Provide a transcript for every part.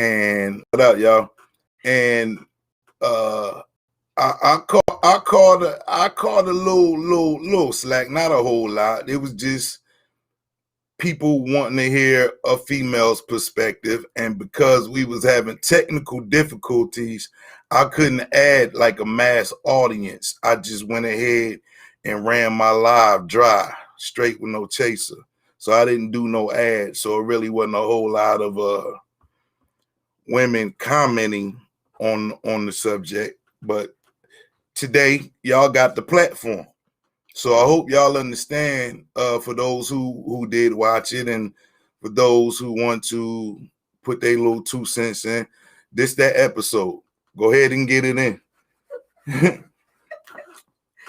And what up, y'all? And I called a little slack, not a whole lot. It was just people wanting to hear a female's perspective, and because we was having technical difficulties, I couldn't add like a mass audience. I just went ahead and ran my live dry, straight with no chaser. So I didn't do no ads. So it really wasn't a whole lot of women commenting on the subject. But today, y'all got the platform. So I hope y'all understand, for those who did watch it, and for those who want to put their little 2 cents in, that episode. Go ahead and get it in.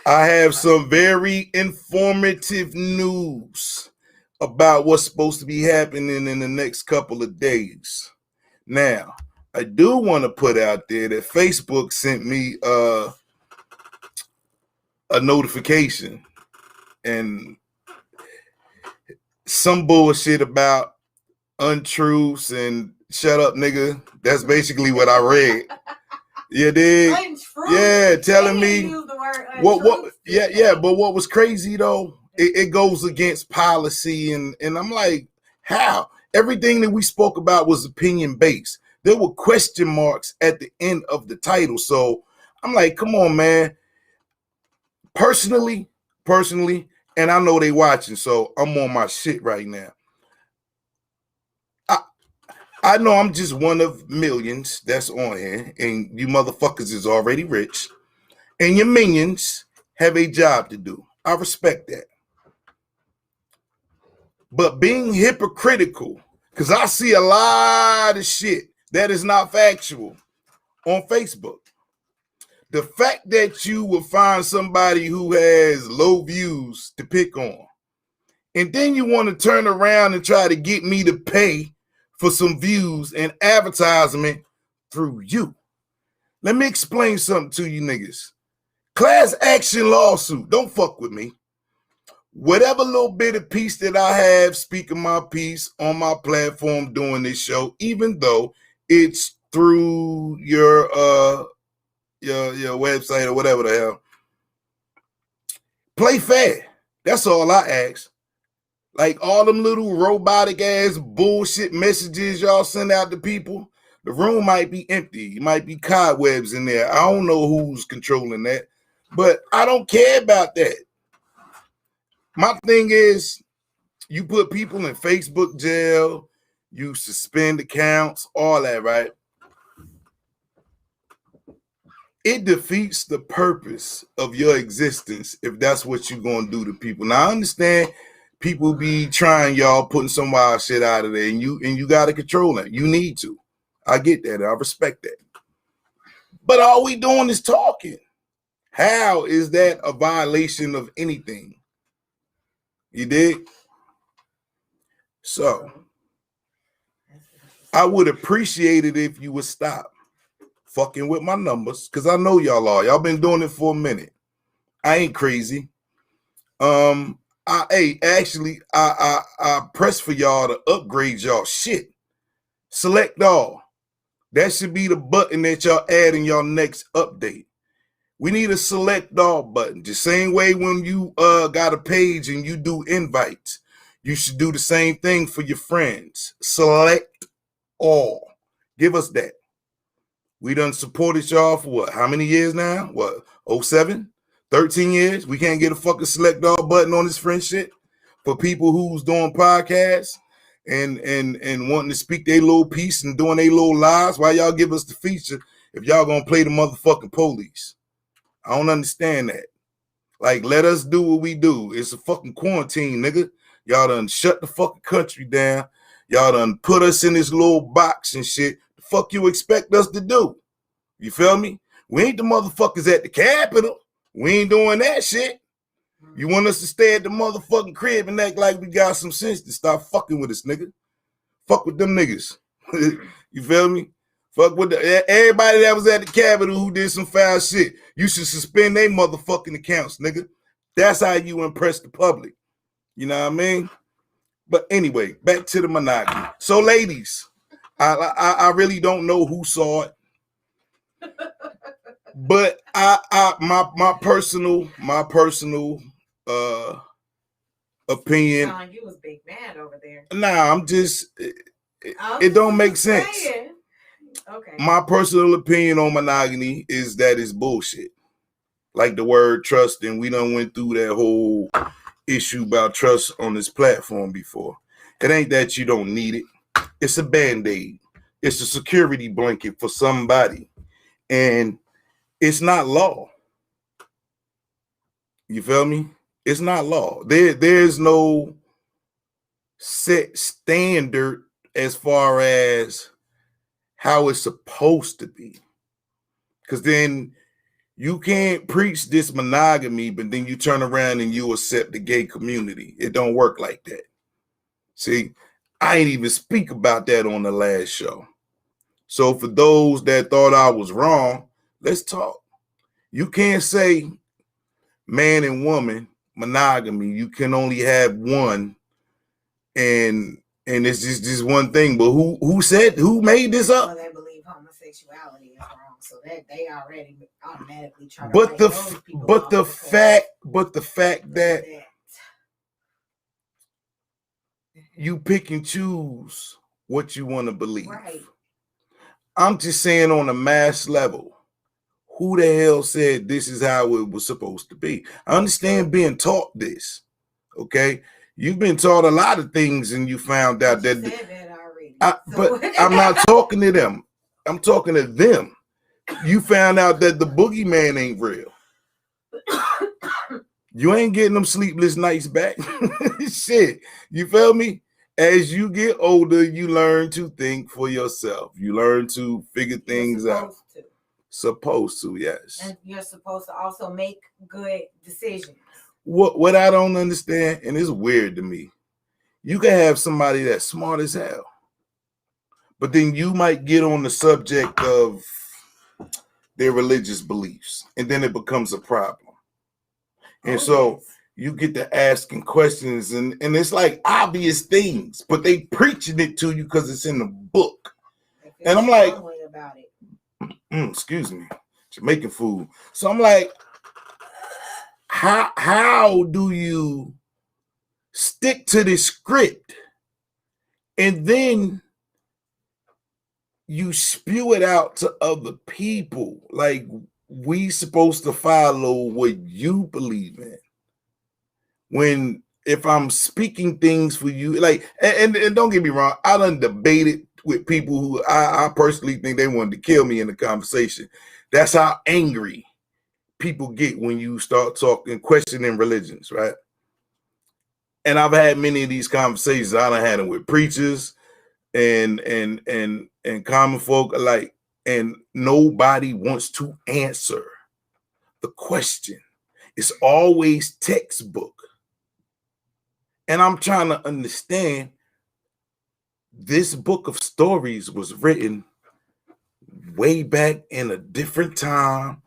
I have some very informative news about what's supposed to be happening in the next couple of days. Now, I do want to put out there that Facebook sent me a notification and some bullshit about untruths and shut up, nigga. That's basically what I read. You did? Yeah, telling me what yeah, but what was crazy though, it goes against policy, and I'm like, how? Everything that we spoke about was opinion based. There were question marks at the end of the title. So I'm like, come on, man. Personally, and I know they watching, so I'm on my shit right now. I know I'm just one of millions that's on here, and you motherfuckers is already rich, and your minions have a job to do. I respect that. But being hypocritical, because I see a lot of shit that is not factual on Facebook. The fact that you will find somebody who has low views to pick on, and then you want to turn around and try to get me to pay for some views and advertisement through you. Let me explain something to you niggas. Class action lawsuit. Don't fuck with me. Whatever little bit of piece that I have speaking my piece on my platform doing this show, even though it's through your website or whatever the hell, play fair. That's all I ask. Like all them little robotic ass bullshit messages y'all send out to people, the room might be empty. It might be cobwebs in there. I don't know who's controlling that, but I don't care about that. My thing is, you put people in Facebook jail, you suspend accounts, all that, right? It defeats the purpose of your existence if that's what you're going to do to people. Now, I understand people be trying, y'all, putting some wild shit out of there, and you got to control it. You need to. I get that. I respect that. But all we doing is talking. How is that a violation of anything? You dig? So, I would appreciate it if you would stop fucking with my numbers, because I know y'all are. Y'all been doing it for a minute. I ain't crazy. I press for y'all to upgrade y'all shit. Select all. That should be the button that y'all add in y'all next update. We need a select all button. The same way when you got a page and you do invites, you should do the same thing for your friends. Select all. Give us that. We done supported y'all for what? How many years now? What? 07? 13 years? We can't get a fucking select all button on this friend shit for people who's doing podcasts and wanting to speak their little piece and doing their little lives. Why y'all give us the feature if y'all gonna play the motherfucking police? I don't understand that. Like, let us do what we do. It's a fucking quarantine, nigga. Y'all done shut the fucking country down. Y'all done put us in this little box and shit. The fuck you expect us to do? You feel me? We ain't the motherfuckers at the Capitol. We ain't doing that shit. You want us to stay at the motherfucking crib and act like we got some sense to stop fucking with us, nigga. Fuck with them niggas. You feel me? Fuck with everybody that was at the Capitol who did some foul shit. You should suspend their motherfucking accounts, nigga. That's how you impress the public. You know what I mean? But anyway, back to the monogamy. So, ladies, I really don't know who saw it, but my personal opinion. Sound like you was big mad over there. Nah, I'm just it don't make sense. Saying. Okay. My personal opinion on monogamy is that it's bullshit. Like the word trust, and we done went through that whole issue about trust on this platform before. It ain't that you don't need it. It's a band-aid. It's a security blanket for somebody. And it's not law. You feel me? It's not law. There's no set standard as far as how it's supposed to be. Because then you can't preach this monogamy, but then you turn around and you accept the gay community. It don't work like that. See, I ain't even speak about that on the last show. So for those that thought I was wrong, let's talk. You can't say man and woman monogamy. You can only have one, and it's just one thing. But who made this up? Well, they believe homosexuality is wrong, so that they already automatically try to but the fact that you pick and choose what you want to believe. Right. I'm just saying on a mass level, who the hell said this is how it was supposed to be? I understand being taught this, okay? You've been taught a lot of things and you found out that... said that already. But I'm not talking to them. I'm talking to them. You found out that the boogeyman ain't real. You ain't getting them sleepless nights back. Shit, you feel me? As you get older, you learn to think for yourself. You learn to figure things out. Supposed to, yes. And you're supposed to also make good decisions. What I don't understand, and it's weird to me, you can have somebody that's smart as hell, but then you might get on the subject of their religious beliefs, and then it becomes a problem. And so you get to asking questions, and it's like obvious things, but they preaching it to you because it's in the book. And I'm like, about it. Excuse me, Jamaican food. So I'm like, how do you stick to this script and then you spew it out to other people? Like, we supposed to follow what you believe in. When if I'm speaking things for you, like, and don't get me wrong, I done debated with people who I personally think they wanted to kill me in the conversation. That's how angry people get when you start talking, questioning religions, right? And I've had many of these conversations. I done had them with preachers and common folk alike, and nobody wants to answer the question. It's always textbook. And I'm trying to understand, this book of stories was written way back in a different time.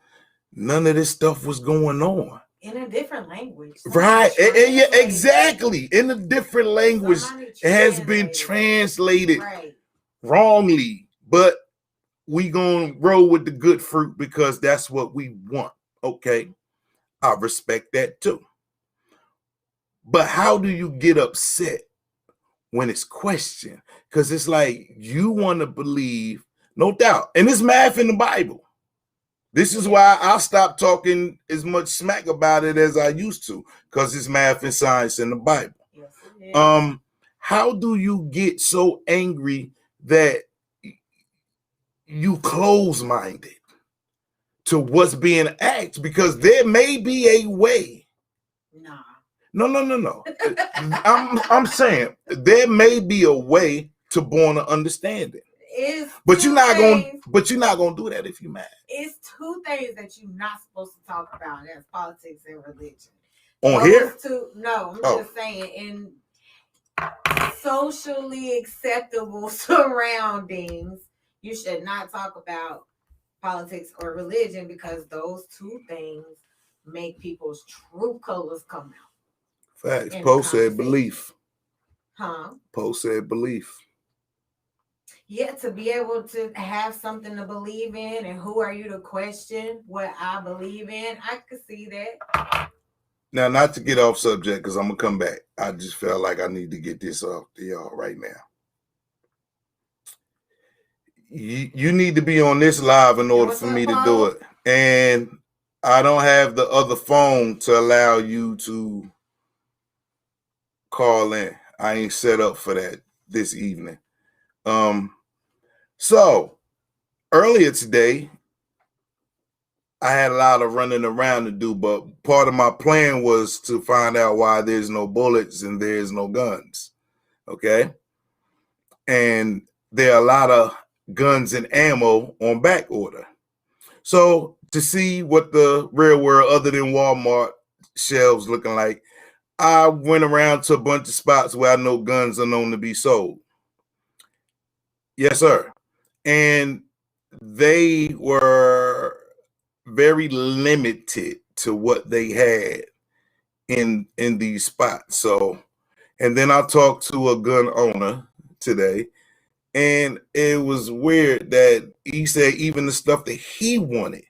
None of this stuff was going on. In a different language. Right. Yeah, exactly. In a different language. It has been translated wrongly. But we gonna roll with the good fruit because that's what we want. Okay. I respect that too. But how do you get upset when it's questioned? Because it's like you want to believe, no doubt, and it's math in the Bible. This is why I stopped talking as much smack about it as I used to, because it's math and science in the Bible. Yes, how do you get so angry that you close-minded to what's being asked? Because there may be a way. Nah. No. I'm saying there may be a way to born an understanding. But you're not gonna do that if you're mad. It's two things that you're not supposed to talk about. That's politics and religion. On here? No, I'm just saying in socially acceptable surroundings, you should not talk about politics or religion because those two things make people's true colors come out. Facts. Poe said belief. Huh? Poe said belief. Yeah, to be able to have something to believe in, and who are you to question what I believe in? I could see that. Now, not to get off subject, because I'm gonna come back. I just felt like I need to get this off to y'all right now. You need to be on this live in order for me to do it. And I don't have the other phone to allow you to call in. I ain't set up for that this evening. So earlier today, I had a lot of running around to do, but part of my plan was to find out why there's no bullets and there's no guns. Okay. And there are a lot of guns and ammo on back order. So to see what the real world other than Walmart shelves looking like, I went around to a bunch of spots where I know guns are known to be sold. Yes, sir. And they were very limited to what they had in these spots. So, and then I talked to a gun owner today, and it was weird that he said even the stuff that he wanted,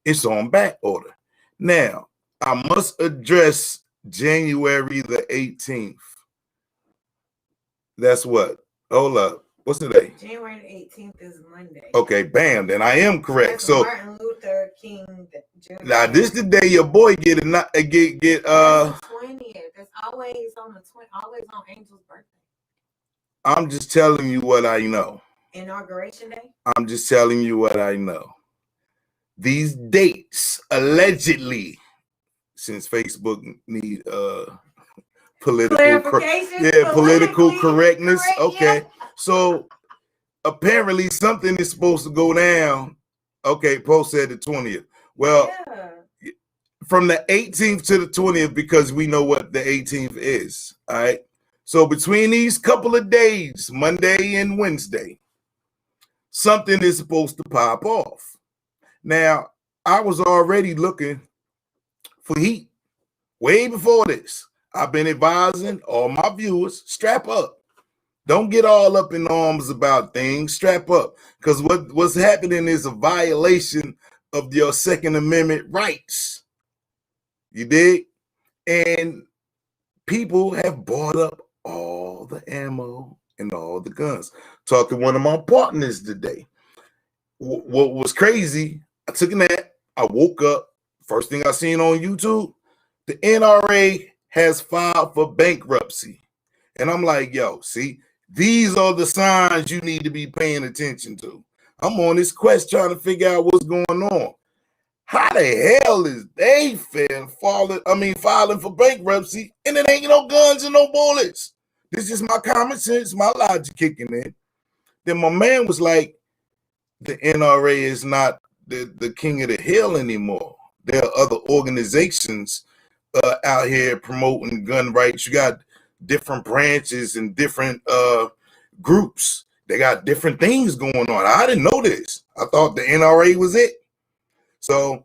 it's on back order. Now, I must address January the 18th. That's what? Hold up. What's today? January the 18th is Monday. Okay, bam. Then I am correct. That's so Martin Luther King Jr. Now this the day your boy get That's the 20th. It's always on the 20th, always on Angel's birthday. I'm just telling you what I know. Inauguration day? I'm just telling you what I know. These dates allegedly, since Facebook need political correctness. Correct, okay. Yeah. So apparently something is supposed to go down. Okay, Post said the 20th. Well, yeah. From the 18th to the 20th, because we know what the 18th is. All right. So between these couple of days, Monday and Wednesday, something is supposed to pop off. Now, I was already looking for heat way before this. I've been advising all my viewers, strap up. Don't get all up in arms about things. Strap up. Because what's happening is a violation of your Second Amendment rights. You dig? And people have bought up all the ammo and all the guns. Talked to one of my partners today. What was crazy, I took a nap. I woke up. First thing I seen on YouTube, the NRA has filed for bankruptcy. And I'm like, yo, see, these are the signs you need to be paying attention to. I'm on this quest trying to figure out what's going on. How the hell is they filing for bankruptcy and it ain't no guns and no bullets? This is my common sense, my logic kicking in. Then my man was like, the NRA is not the king of the hill anymore. There are other organizations out here promoting gun rights. You got different branches and different groups. They got different things going on. I didn't know this. I thought the NRA was it. So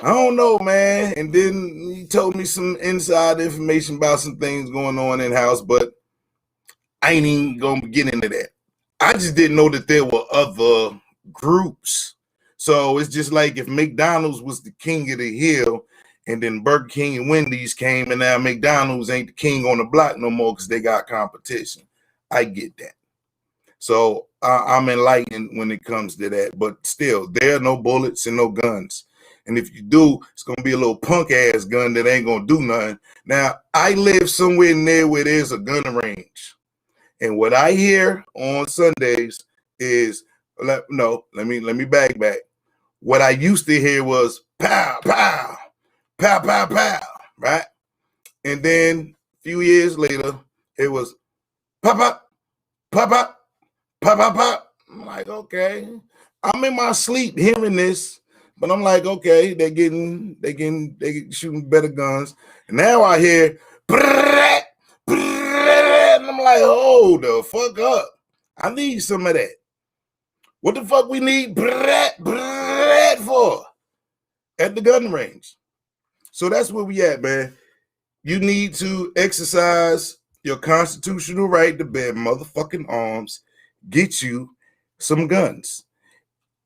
I don't know, man. And then he told me some inside information about some things going on in-house, but I ain't even gonna get into that. I just didn't know that there were other groups. So it's just like if McDonald's was the king of the hill, and then Burger King and Wendy's came, and now McDonald's ain't the king on the block no more because they got competition. I get that. So I'm enlightened when it comes to that. But still, there are no bullets and no guns. And if you do, it's going to be a little punk ass gun that ain't going to do nothing. Now, I live somewhere near where there's a gun range. And what I hear on Sundays is, let me back. What I used to hear was pow, pow, pow, pow, pow, right? And then a few years later, it was pop, pop, pop, pop, pop, pop, pop. I'm like, okay. I'm in my sleep hearing this, but I'm like, okay, they shooting better guns. And now I hear, brrrr, brrrr, and I'm like, hold the fuck up. I need some of that. What the fuck we need brrrr, brrrr for? At the gun range. So that's where we at, man. You need to exercise your constitutional right to bear motherfucking arms, get you some guns.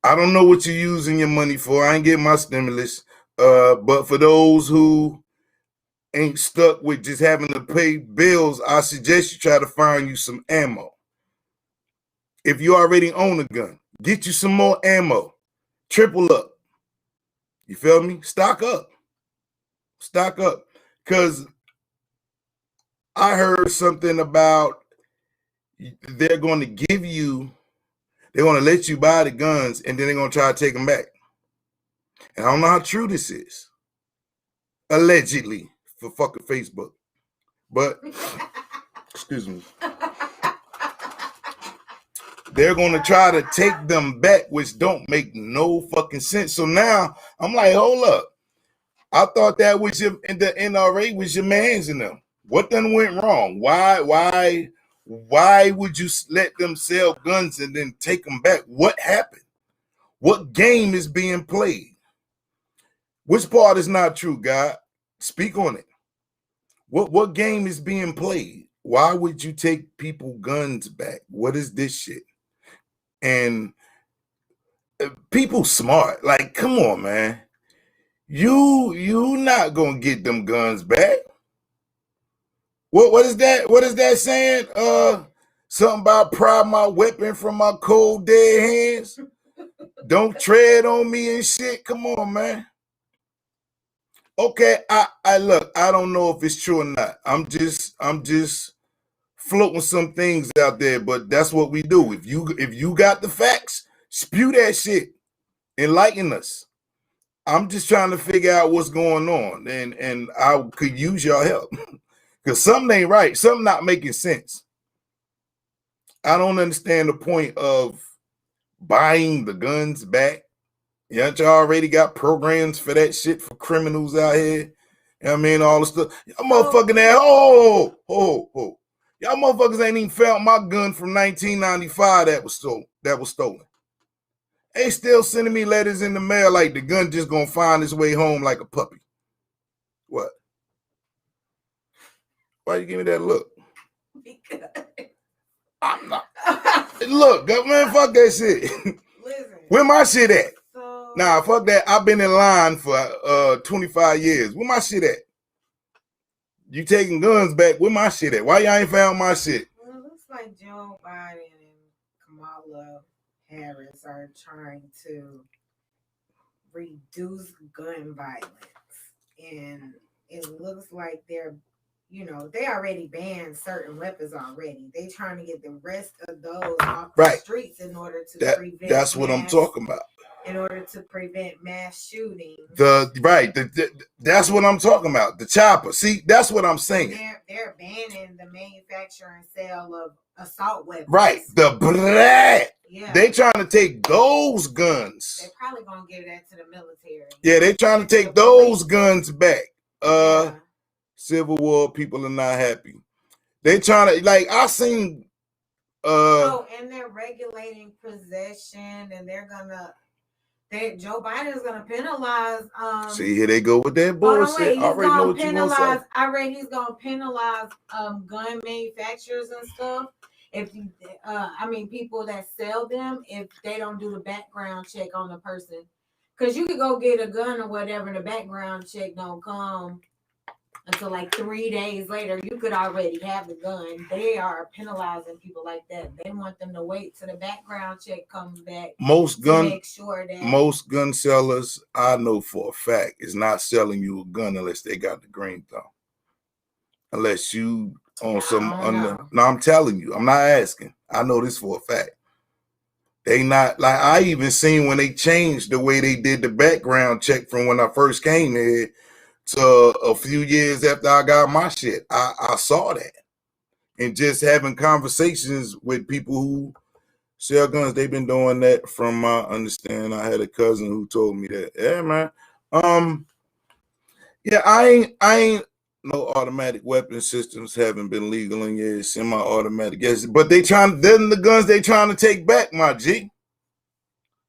I don't know what you're using your money for. I ain't getting my stimulus. But for those who ain't stuck with just having to pay bills, I suggest you try to find you some ammo. If you already own a gun, get you some more ammo. Triple up. You feel me? Stock up. Stock up. Because I heard something about they're going to give you, they're going to let you buy the guns and then they're going to try to take them back. And I don't know how true this is. Allegedly, for fucking Facebook. But, excuse me. They're going to try to take them back, which don't make no fucking sense. So now I'm like, hold up. I thought that was the NRA was your mans in them. What done went wrong? Why would you let them sell guns and then take them back? What happened? What game is being played? Which part is not true, God? Speak on it. What game is being played? Why would you take people guns back? What is this shit? And people smart. Like, come on, man. You not gonna get them guns back. What is that? What is that saying? Something about pry my weapon from my cold dead hands. Don't tread on me and shit. Come on, man. Okay, I look, I don't know if it's true or not. I'm just floating some things out there, but that's what we do. If you got the facts, spew that shit. Enlighten us. I'm just trying to figure out what's going on, and I could use your help because something ain't right. Something not making sense. I don't understand the point of buying the guns back. You already got programs for that shit for criminals out here. You know what I mean? All the stuff. Y'all motherfucking Y'all motherfuckers ain't even found my gun from 1995 that was stolen. They still sending me letters in the mail like the gun just gonna find its way home like a puppy. What? Why you give me that look? Because I'm not. Look, man, fuck that shit. listen. Where my shit at? So, Nah, fuck that. I've been in line for 25 years. Where my shit at? You taking guns back? Where my shit at? Why y'all ain't found my shit? well, it looks like Joe Biden and Kamala Harris are trying to reduce gun violence, and it looks like they're, they already banned certain weapons already. They trying to get the rest of those off the streets in order to prevent. That's what I'm talking about. In order to prevent mass shootings. That's what I'm talking about. The chopper. See, that's what I'm saying. They're banning the manufacture and sale of assault weapons. Right. Yeah. They trying to take those guns. They're probably gonna give that to the military. Yeah, they trying to take those guns back. Civil War people are not happy. They trying to, like, I seen and they're regulating possession, and Joe Biden is gonna penalize. See, here they go with that bullshit. I already know what you gonna say. He's gonna penalize gun manufacturers and stuff. If people that sell them, if they don't do the background check on the person, because you could go get a gun or whatever, and the background check don't come until like 3 days later. You could already have the gun. They are penalizing people like that. They want them to wait till the background check comes back. Most gun sellers, I know for a fact, is not selling you a gun unless they got the green thumb. Unless you on some no, I'm telling you, I'm not asking. I know this for a fact. They not, like, I even seen when they changed the way they did the background check from when I first came here to a few years after I got my shit. I saw that. And just having conversations with people who sell guns, they've been doing that from my understanding. I had a cousin who told me that. Yeah, man. Yeah, I ain't no automatic weapon systems haven't been legal in years. Semi-automatic, yes. But then the guns they trying to take back, my G.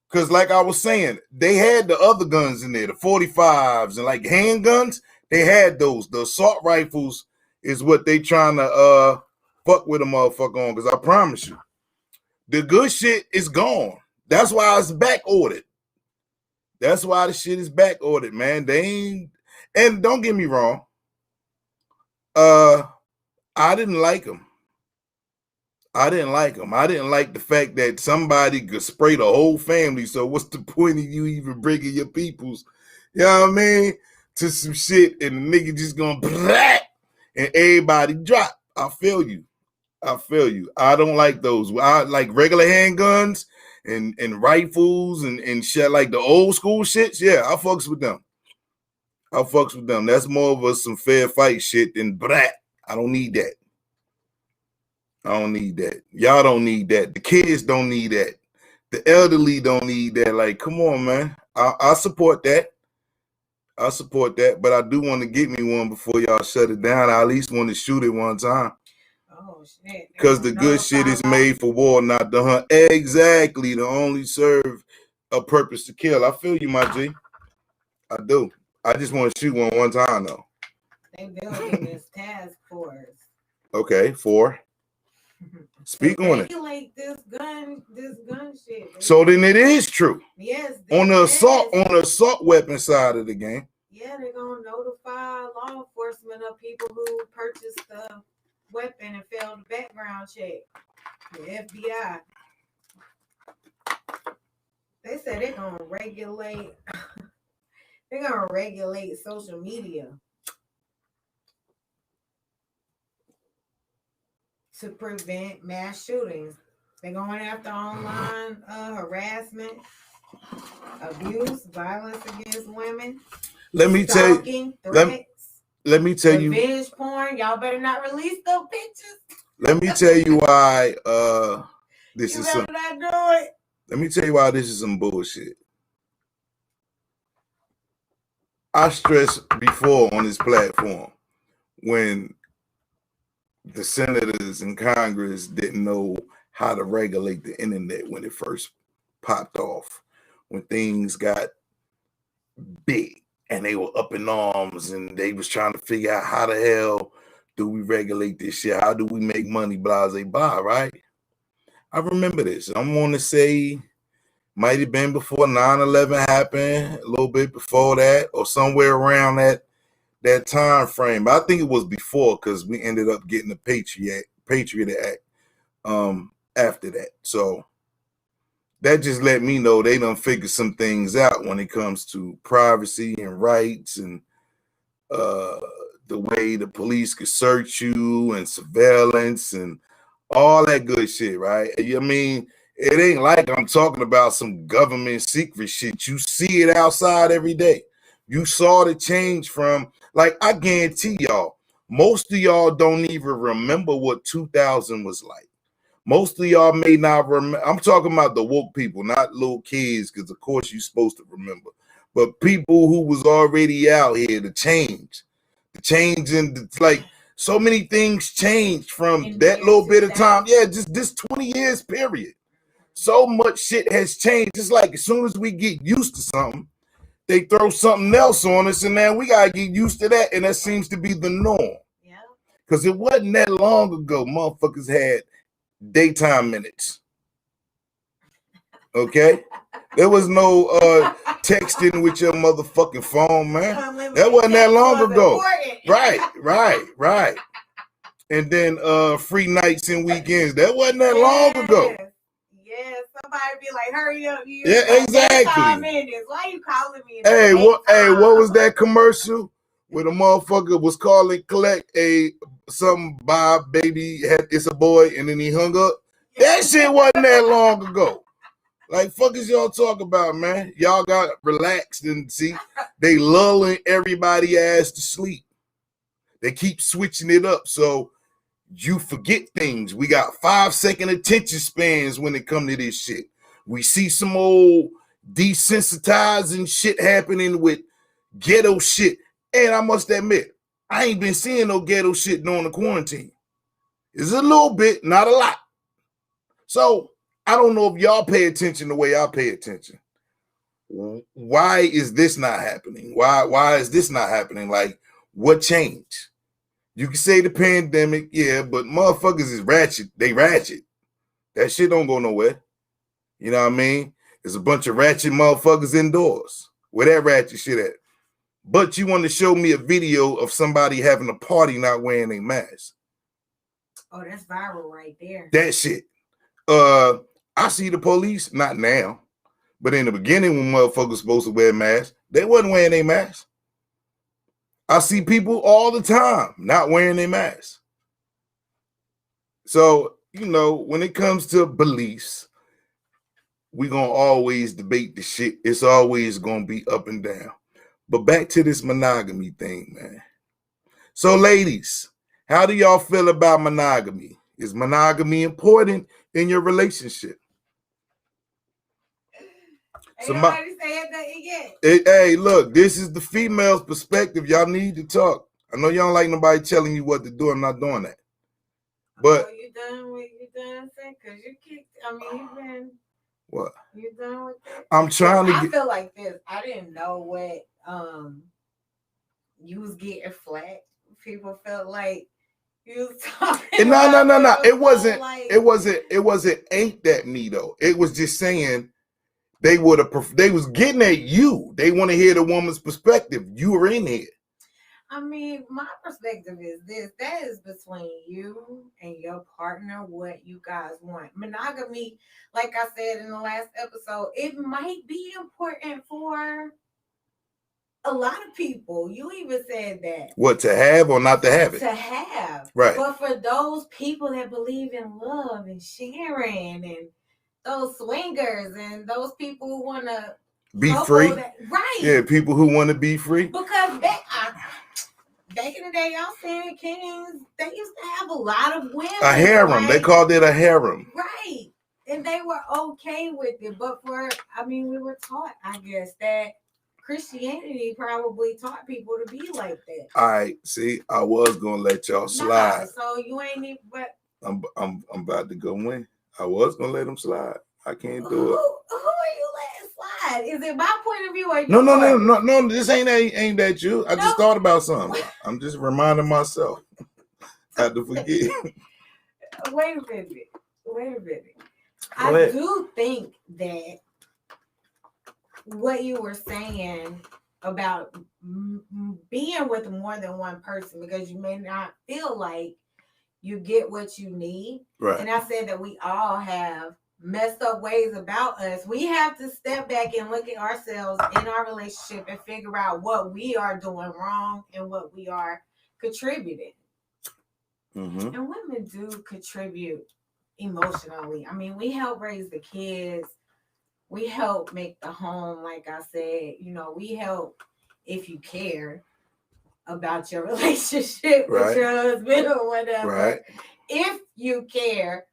Because like I was saying, they had the other guns in there, the 45s and like handguns. They had those. The assault rifles is what they trying to fuck with a motherfucker on. Because I promise you, The good shit is gone. That's why it's back ordered. That's why the shit is back ordered, man. They ain't, and don't get me wrong. I didn't like them. I didn't like them. I didn't like the fact that somebody could spray the whole family. So what's the point of you even bringing your peoples, you know what I mean, to some shit and the nigga just gonna black and everybody drop? I feel you. I feel you. I don't like those. I like regular handguns and rifles and shit like the old school shits. Yeah, I fucks with them. I fucks with them. That's more of some fair fight shit than brat. I don't need that. I don't need that. Y'all don't need that. The kids don't need that. The elderly don't need that. Like, come on, man. I support that. I support that, but I do want to get me one before y'all shut it down. I at least want to shoot it one time. Oh shit! Because the good shit is made for war, not to hunt. Exactly. To only serve a purpose to kill. I feel you, my G. I do. I just want to shoot one time though. They building this task force. Okay, 4. Speak on it. Regulate this gun shit. So then it is true. Yes. On the assault weapon side of the game. Yeah, they're gonna notify law enforcement of people who purchased the weapon and failed the background check. The FBI. They said they're gonna regulate. They're gonna regulate social media to prevent mass shootings. They're going after online harassment, abuse, violence against women. Let me tell you. Let me tell you. Revenge porn. Y'all better not release those pictures. Let me tell you why this you is better not do it. Let me tell you why this is some bullshit. I stressed before on this platform when the senators in Congress didn't know how to regulate the internet when it first popped off, when things got big and they were up in arms and they was trying to figure out how the hell do we regulate this shit? How do we make money, blase, blah, right? I remember this. I'm going to say might have been before 9/11 happened, a little bit before that, or somewhere around that time frame. But I think it was before because we ended up getting the Patriot Act after that. So that just let me know they done figured some things out when it comes to privacy and rights and the way the police could search you and surveillance and all that good shit, right? I mean, it ain't like I'm talking about some government secret shit. You see it outside every day. You saw the change from, like, I guarantee y'all, most of y'all don't even remember what 2000 was like. Most of y'all may not remember. I'm talking about the woke people, not little kids, because of course you're supposed to remember. But people who was already out here, the change in like so many things changed from that little bit of time. Yeah, just this 20 years period. So much shit has changed. It's like as soon as we get used to something, they throw something else on us, and then we gotta get used to that, and that seems to be the norm. Yeah. Because it wasn't that long ago, motherfuckers had daytime minutes. Okay? There was no texting with your motherfucking phone, man. That wasn't that long ago. Right. And then free nights and weekends. That wasn't that long ago. Yeah, somebody be like, hurry up. Yeah, exactly. 5 minutes. Why are you calling me? Hey, what was that commercial where the motherfucker was calling collect some Bob baby it's a boy and then he hung up? That shit wasn't that long ago. Like, fuck is y'all talking about, man? Y'all got relaxed and see, they lulling everybody ass to sleep. They keep switching it up. So you forget things. We got 5-second attention spans when it come to this shit. We see some old desensitizing shit happening with ghetto shit. And I must admit, I ain't been seeing no ghetto shit during the quarantine. It's a little bit, not a lot. So I don't know if y'all pay attention the way I pay attention. Why is this not happening? Why is this not happening? Like, what changed? You can say the pandemic, yeah, but motherfuckers is ratchet. They ratchet. That shit don't go nowhere. You know what I mean? There's a bunch of ratchet motherfuckers indoors. Where that ratchet shit at? But you want to show me a video of somebody having a party not wearing a mask. Oh, that's viral right there. That shit. I see the police, not now, but in the beginning when motherfuckers supposed to wear masks, they wasn't wearing a mask. I see people all the time not wearing their masks. So, you know, when it comes to beliefs, we're going to always debate the shit. It's always going to be up and down. But back to this monogamy thing, man. So, ladies, how do y'all feel about monogamy? Is monogamy important in your relationship? Ain't nobody said nothing yet. Hey, look, this is the female's perspective. Y'all need to talk. I know y'all don't like nobody telling you what to do. I'm not doing that. But you done with saying? Because you keep, I mean, you've been. What? You done with that? I'm trying to I feel like this. I didn't know what you was getting flack. People felt like you was talking. No. It wasn't ain't that me though. It was just saying they was getting at you. They want to hear the woman's perspective. You were in here. I mean, my perspective is this. That is between you and your partner, what you guys want. Monogamy, like I said in the last episode, it might be important for a lot of people. You even said that. What, to have or not to have it? To have. Right. But for those people that believe in love and sharing and those swingers and those people who want to be free. Right. Yeah, people who want to be free. Because back in the day, y'all saying kings, they used to have a lot of women. A harem. Right? They called it a harem. Right. And they were okay with it. But we were taught, I guess, that Christianity probably taught people to be like that. All right. See, I was going to let y'all slide. So you ain't even, but. I'm about to go in. I was going to let them slide. I can't do it. Who are you letting slide? Is it my point of view or yours? No. This ain't that you. I just thought about something. I'm just reminding myself. I had to forget. Wait a minute. I do think that what you were saying about being with more than one person, because you may not feel like you get what you need. Right. And I said that we all have messed up ways about us. We have to step back and look at ourselves in our relationship and figure out what we are doing wrong and what we are contributing. Mm-hmm. And women do contribute emotionally. I mean, we help raise the kids. We help make the home, like I said. You know, we help if you care about your relationship with your husband or whatever. Right. If you care,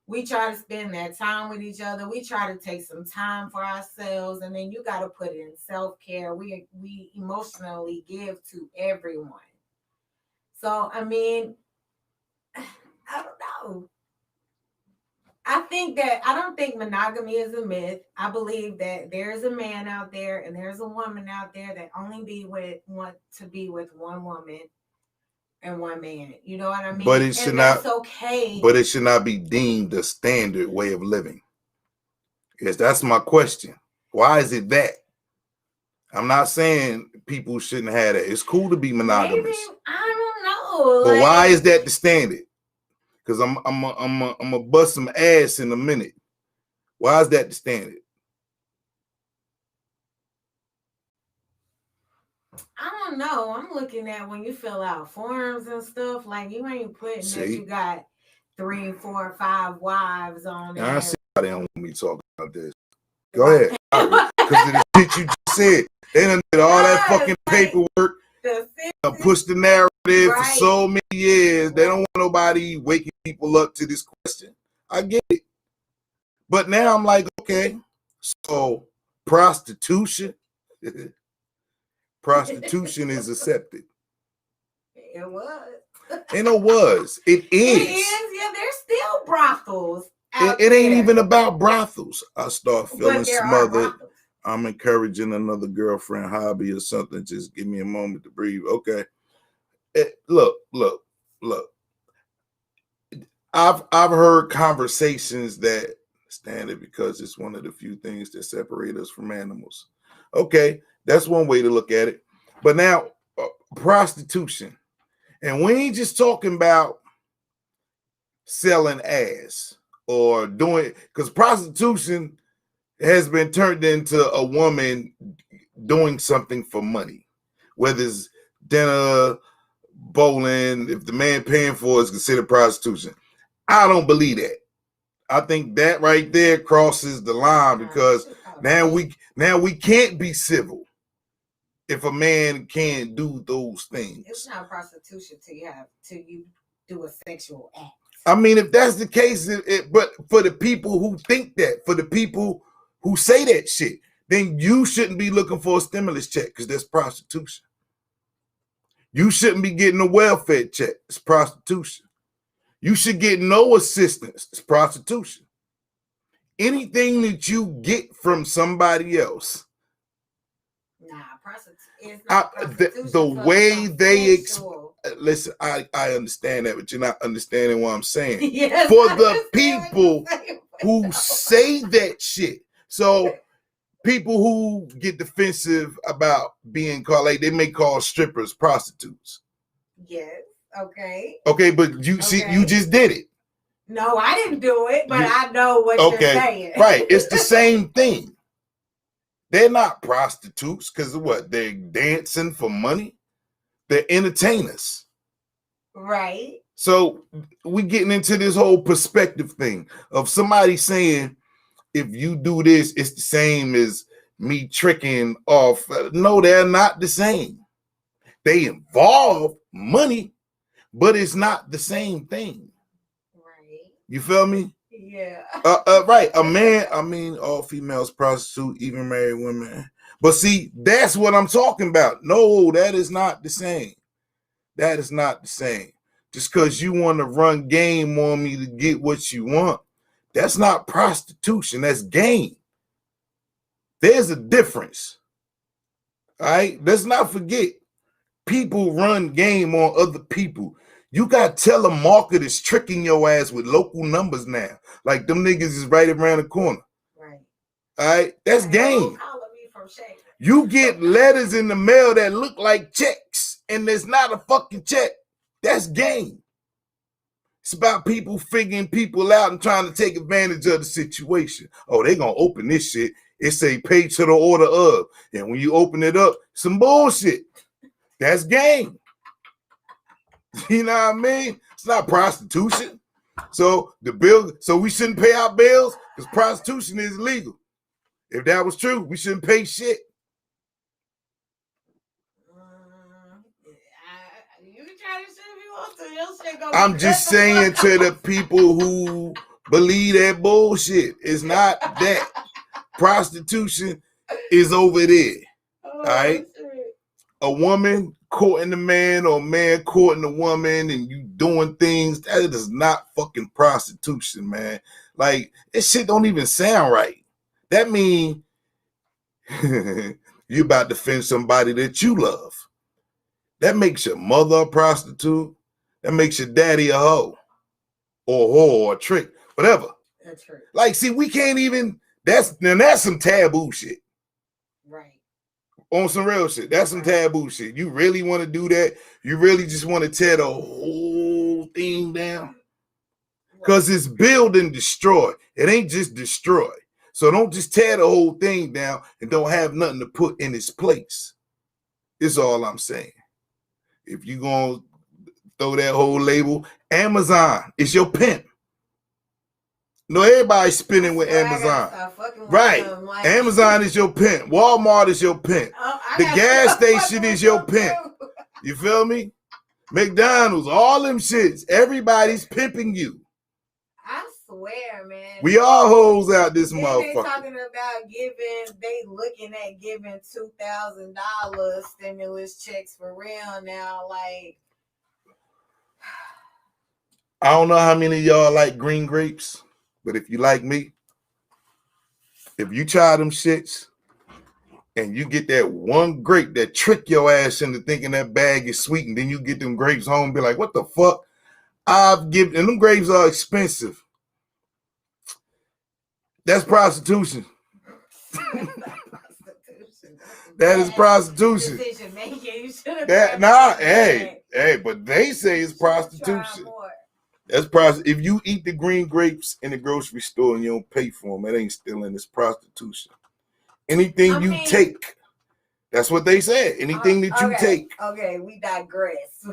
we try to spend that time with each other. We try to take some time for ourselves, and then you got to put in self-care. We emotionally give to everyone. So, I mean, I don't know. I don't think monogamy is a myth. I believe that there's a man out there and there's a woman out there that only want to be with one woman and one man. You know what I mean? But it should not. That's okay. But it should not be deemed a standard way of living. Yes, that's my question. Why is it that? I'm not saying people shouldn't have that. It's cool to be monogamous. Maybe, I don't know. But why is that the standard? Because I'm gonna bust some ass in a minute. Why is that the standard? I don't know. I'm looking at when you fill out forms and stuff, like you ain't putting that you got 3, 4, 5 wives on there. I see how they don't want me to talk about this. Go ahead. Because of the shit you just said. They done did all that fucking paperwork. Pushed the narrative for so many years. They don't want nobody waking people up to this question. I get it. But now I'm like, okay, so prostitution. Prostitution is accepted. It was. Ain't no was. It is. It is. Yeah, there's still brothels. It ain't even about brothels. I start feeling smothered. I'm encouraging another girlfriend hobby or something. Just give me a moment to breathe. Okay. Look. I've heard conversations that stand it because it's one of the few things that separate us from animals. Okay, that's one way to look at it. But now, prostitution, and we ain't just talking about selling ass or doing, because prostitution has been turned into a woman doing something for money, whether it's dinner, bowling. If the man paying for it is considered prostitution, I don't believe that. I think that right there crosses the line, because now we can't be civil if a man can't do those things. It's not prostitution till you do a sexual act. I mean, if that's the case, but for the people who think that, for the people who say that shit, then you shouldn't be looking for a stimulus check, because that's prostitution. You shouldn't be getting a welfare check. It's prostitution. You should get no assistance. It's prostitution. Anything that you get from somebody else. Nah, prostitution. The way they listen, I understand that, but you're not understanding what I'm saying. Yes, for the people who say that shit. So people who get defensive about being called, like they may call strippers prostitutes. Yes. Okay. Okay, but you see, you just did it. No, I didn't do it, but I know what you're saying. Right. It's the same thing. They're not prostitutes because of what? They're dancing for money. They're entertainers. Right. So we getting into this whole perspective thing of somebody saying, if you do this, it's the same as me tricking off. No, they're not the same. They involve money, but it's not the same thing. Right. You feel me? Yeah. Right. A man, I mean, all females prostitute, even married women. But see, that's what I'm talking about. No, that is not the same. That is not the same. Just because you want to run game on me to get what you want, that's not prostitution. That's game. There's a difference. All right? Let's not forget, people run game on other people. You got telemarketers tricking your ass with local numbers now. Like them niggas is right around the corner. Right. All right? That's game. You get letters in the mail that look like checks, and there's not a fucking check. That's game. It's about people figuring people out and trying to take advantage of the situation. Oh, they gonna open this shit. It say pay to the order of. And when you open it up, some bullshit. That's game. You know what I mean? It's not prostitution. So we shouldn't pay our bills because prostitution is illegal. If that was true, we shouldn't pay shit. I'm just saying to the people who believe that bullshit, it's not that. Prostitution is over there. All right? A woman courting a man or a man courting a woman and you doing things, that is not fucking prostitution, man. Like, this shit don't even sound right. That mean you about to defend somebody that you love. That makes your mother a prostitute. That makes your daddy a hoe or a whore or a trick, whatever. That's right. Like, see, we can't even, that's some taboo shit. Right. On some real shit. That's some taboo shit. You really want to do that? You really just want to tear the whole thing down? Because it's build and destroy. It ain't just destroy. So don't just tear the whole thing down and don't have nothing to put in its place. Is all I'm saying. If you gonna throw that whole label, Amazon is your pimp. No, everybody's spinning with Amazon. Right. Like, Amazon is your pimp. Walmart is your pimp. The gas station is your pimp. You feel me? McDonald's, all them shits. Everybody's pimping you. I swear, man. We all hoes out this motherfucker. They talking about they looking at giving $2,000 stimulus checks for real now. Like, I don't know how many of y'all like green grapes, but if you like me, if you try them shits and you get that one grape that trick your ass into thinking that bag is sweet, and then you get them grapes home and be like, what the fuck? I've given, and them grapes are expensive. That's prostitution. That is prostitution. Decision making. You should have. Hey, but they say it's prostitution. That's prostitution. If you eat the green grapes in the grocery store and you don't pay for them, it ain't stealing. It's prostitution. Anything you take. That's what they said. Anything that you take. Okay, we digress.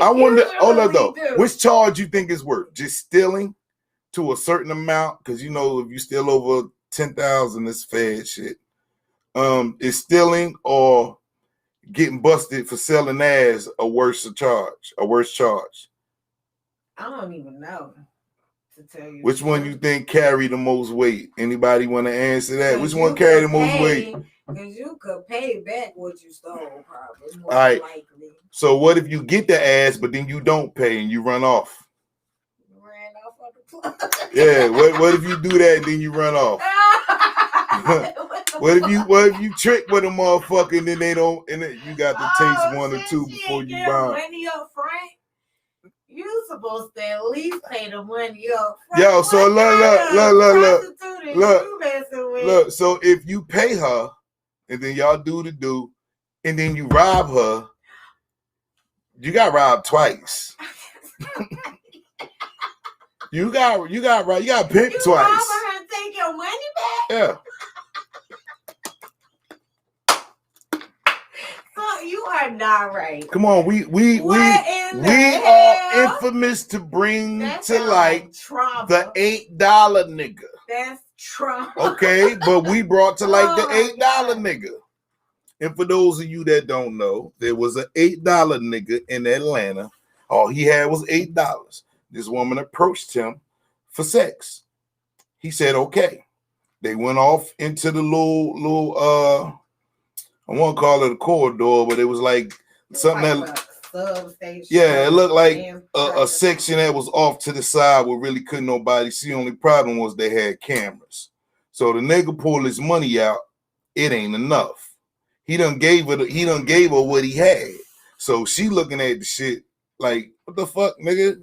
I wonder, hold up though. Which charge you think is worse? Just stealing to a certain amount? Because you know, if you steal over 10,000, it's fed shit. Is stealing or getting busted for selling ass a worse charge? I don't even know. To tell you which one you think carry the most weight? Anybody want to answer that? Which one carry the most weight? Because you could pay back what you stole, probably. More All right. likely. So what if you get the ass, but then you don't pay and you run off? You ran off of the plug. Yeah. What if you do that and then you run off? What if you trick with a motherfucker and then they don't, and then you got to taste one or two before you buy? Money up front. You supposed to at least pay the money up front. Yo, so look. So if you pay her, and then y'all do the do, and then you rob her, you got robbed twice. you got pimped twice. You rob her and take your money back? Yeah. So you are not right. Come on, we are infamous to bring to light trauma. The $8 nigga. That's trauma. Okay, but we brought to light the $8 nigga. And for those of you that don't know, there was an $8 nigga in Atlanta. All he had was $8. This woman approached him for sex. He said, okay. They went off into the little I won't call it a corridor, but it was like something that substation. Yeah, it looked like a section that was off to the side where really couldn't nobody see. Only problem was they had cameras. So the nigga pulled his money out. It ain't enough. He done gave her what he had. So she looking at the shit like, what the fuck, nigga?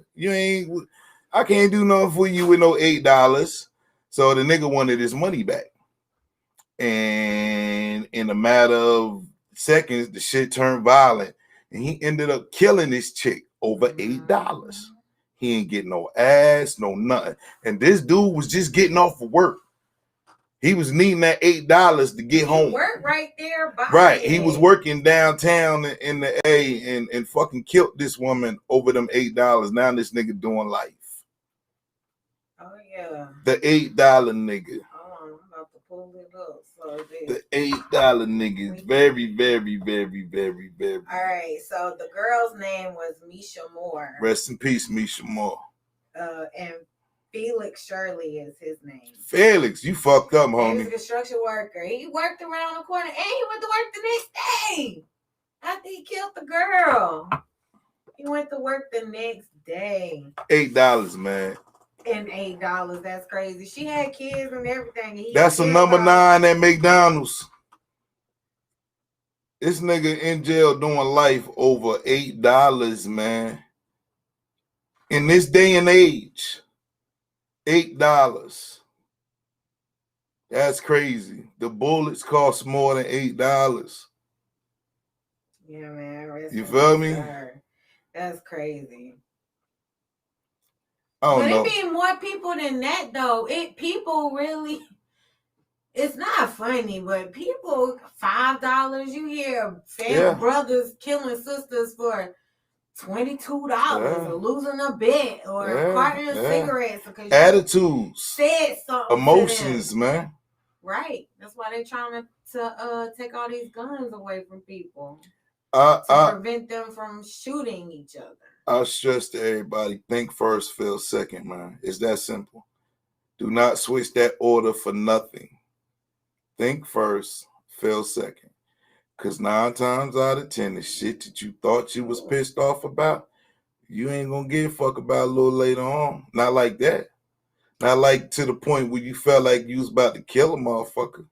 I can't do nothing for you with no $8. So the nigga wanted his money back. And in a matter of seconds, the shit turned violent. And he ended up killing this chick over $8. He ain't getting no ass, no nothing. And this dude was just getting off of work. He was needing that $8 to get home. Work right there. Right. He was working downtown in the A and fucking killed this woman over them $8. Now this nigga doing life. Oh, yeah. The $8 nigga. I'm about to pull it up. So the $8 nigga is very, very, very, very, very. All right. So the girl's name was Misha Moore. Rest in peace, Misha Moore. And Felix Shirley is his name. Felix, you fucked up, homie. He was a construction worker. He worked around the corner and he went to work the next day after he killed the girl. He went to work the next day. $8, man. And $8, that's crazy. She had kids and everything. And that's a number 9 at McDonald's. This nigga in jail doing life over $8, man. In this day and age, $8. That's crazy. The bullets cost more than $8. Yeah, man. You feel me? That's crazy. I don't know. But it be more people than that, though. People really. It's not funny, but people $5. You hear family brothers killing sisters for $22 or losing a bet or a carton of cigarettes because attitudes, said something, emotions, man. Right. That's why they're trying to take all these guns away from people to prevent them from shooting each other. I stress to everybody: think first, feel second, man. It's that simple. Do not switch that order for nothing. Think first, feel second. Because 9 times out of 10, the shit that you thought you was pissed off about, you ain't going to give a fuck about a little later on. Not like that. Not like to the point where you felt like you was about to kill a motherfucker.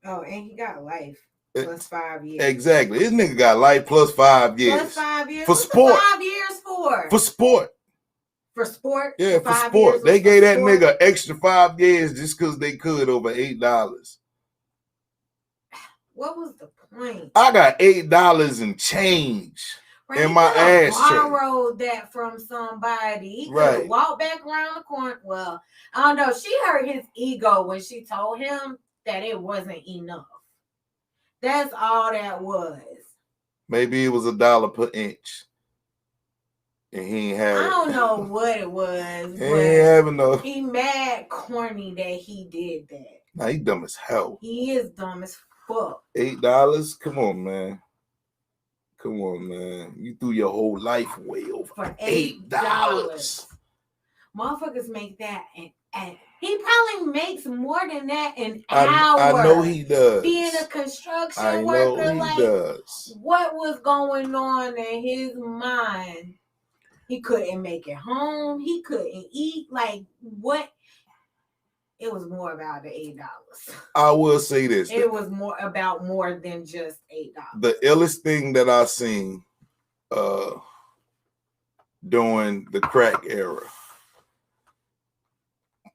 Oh, and he got life plus 5 years. Exactly. This nigga got life plus 5 years. Plus 5 years? For sport. 5 years for? For sport. For sport? Yeah, for 5 sport. years They was for gave that sport? nigga extra 5 years just because they could over $8. What was the point? I got $8 and change Right, in he my could have ashtray. borrowed that from somebody. He could Right. have walked back around the corner. Well, I don't know. She hurt his ego when she told him that it wasn't enough. That's all that was. Maybe it was $1 per inch. And he ain't have I it. don't know what it was, He but ain't have enough. he mad corny that he did that. Nah, he dumb as hell. He is dumb as fuck. $8? Come on, man. Come on, man. You threw your whole life away over For $8. Motherfuckers make that and he probably makes more than that an hour. I know he does. Being a construction I worker, know he like does. what was going on in his mind? He couldn't make it home. He couldn't eat. Like what? It was more about the $8. I will say this. It was more than just $8. The illest thing that I seen during the crack era.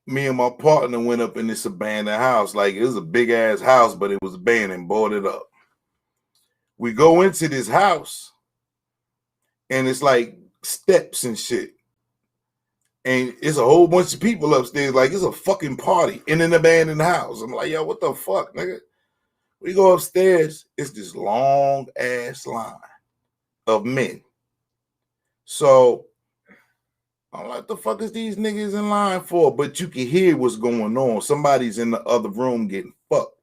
Me and my partner went up in this abandoned house. Like it was a big ass house, but it was abandoned, boarded up. We go into this house and it's like steps and shit. And it's a whole bunch of people upstairs. Like it's a fucking party in an abandoned house. I'm like, yo, what the fuck, nigga? We go upstairs. It's this long ass line of men. So I'm like, the fuck is these niggas in line for? But you can hear what's going on. Somebody's in the other room getting fucked.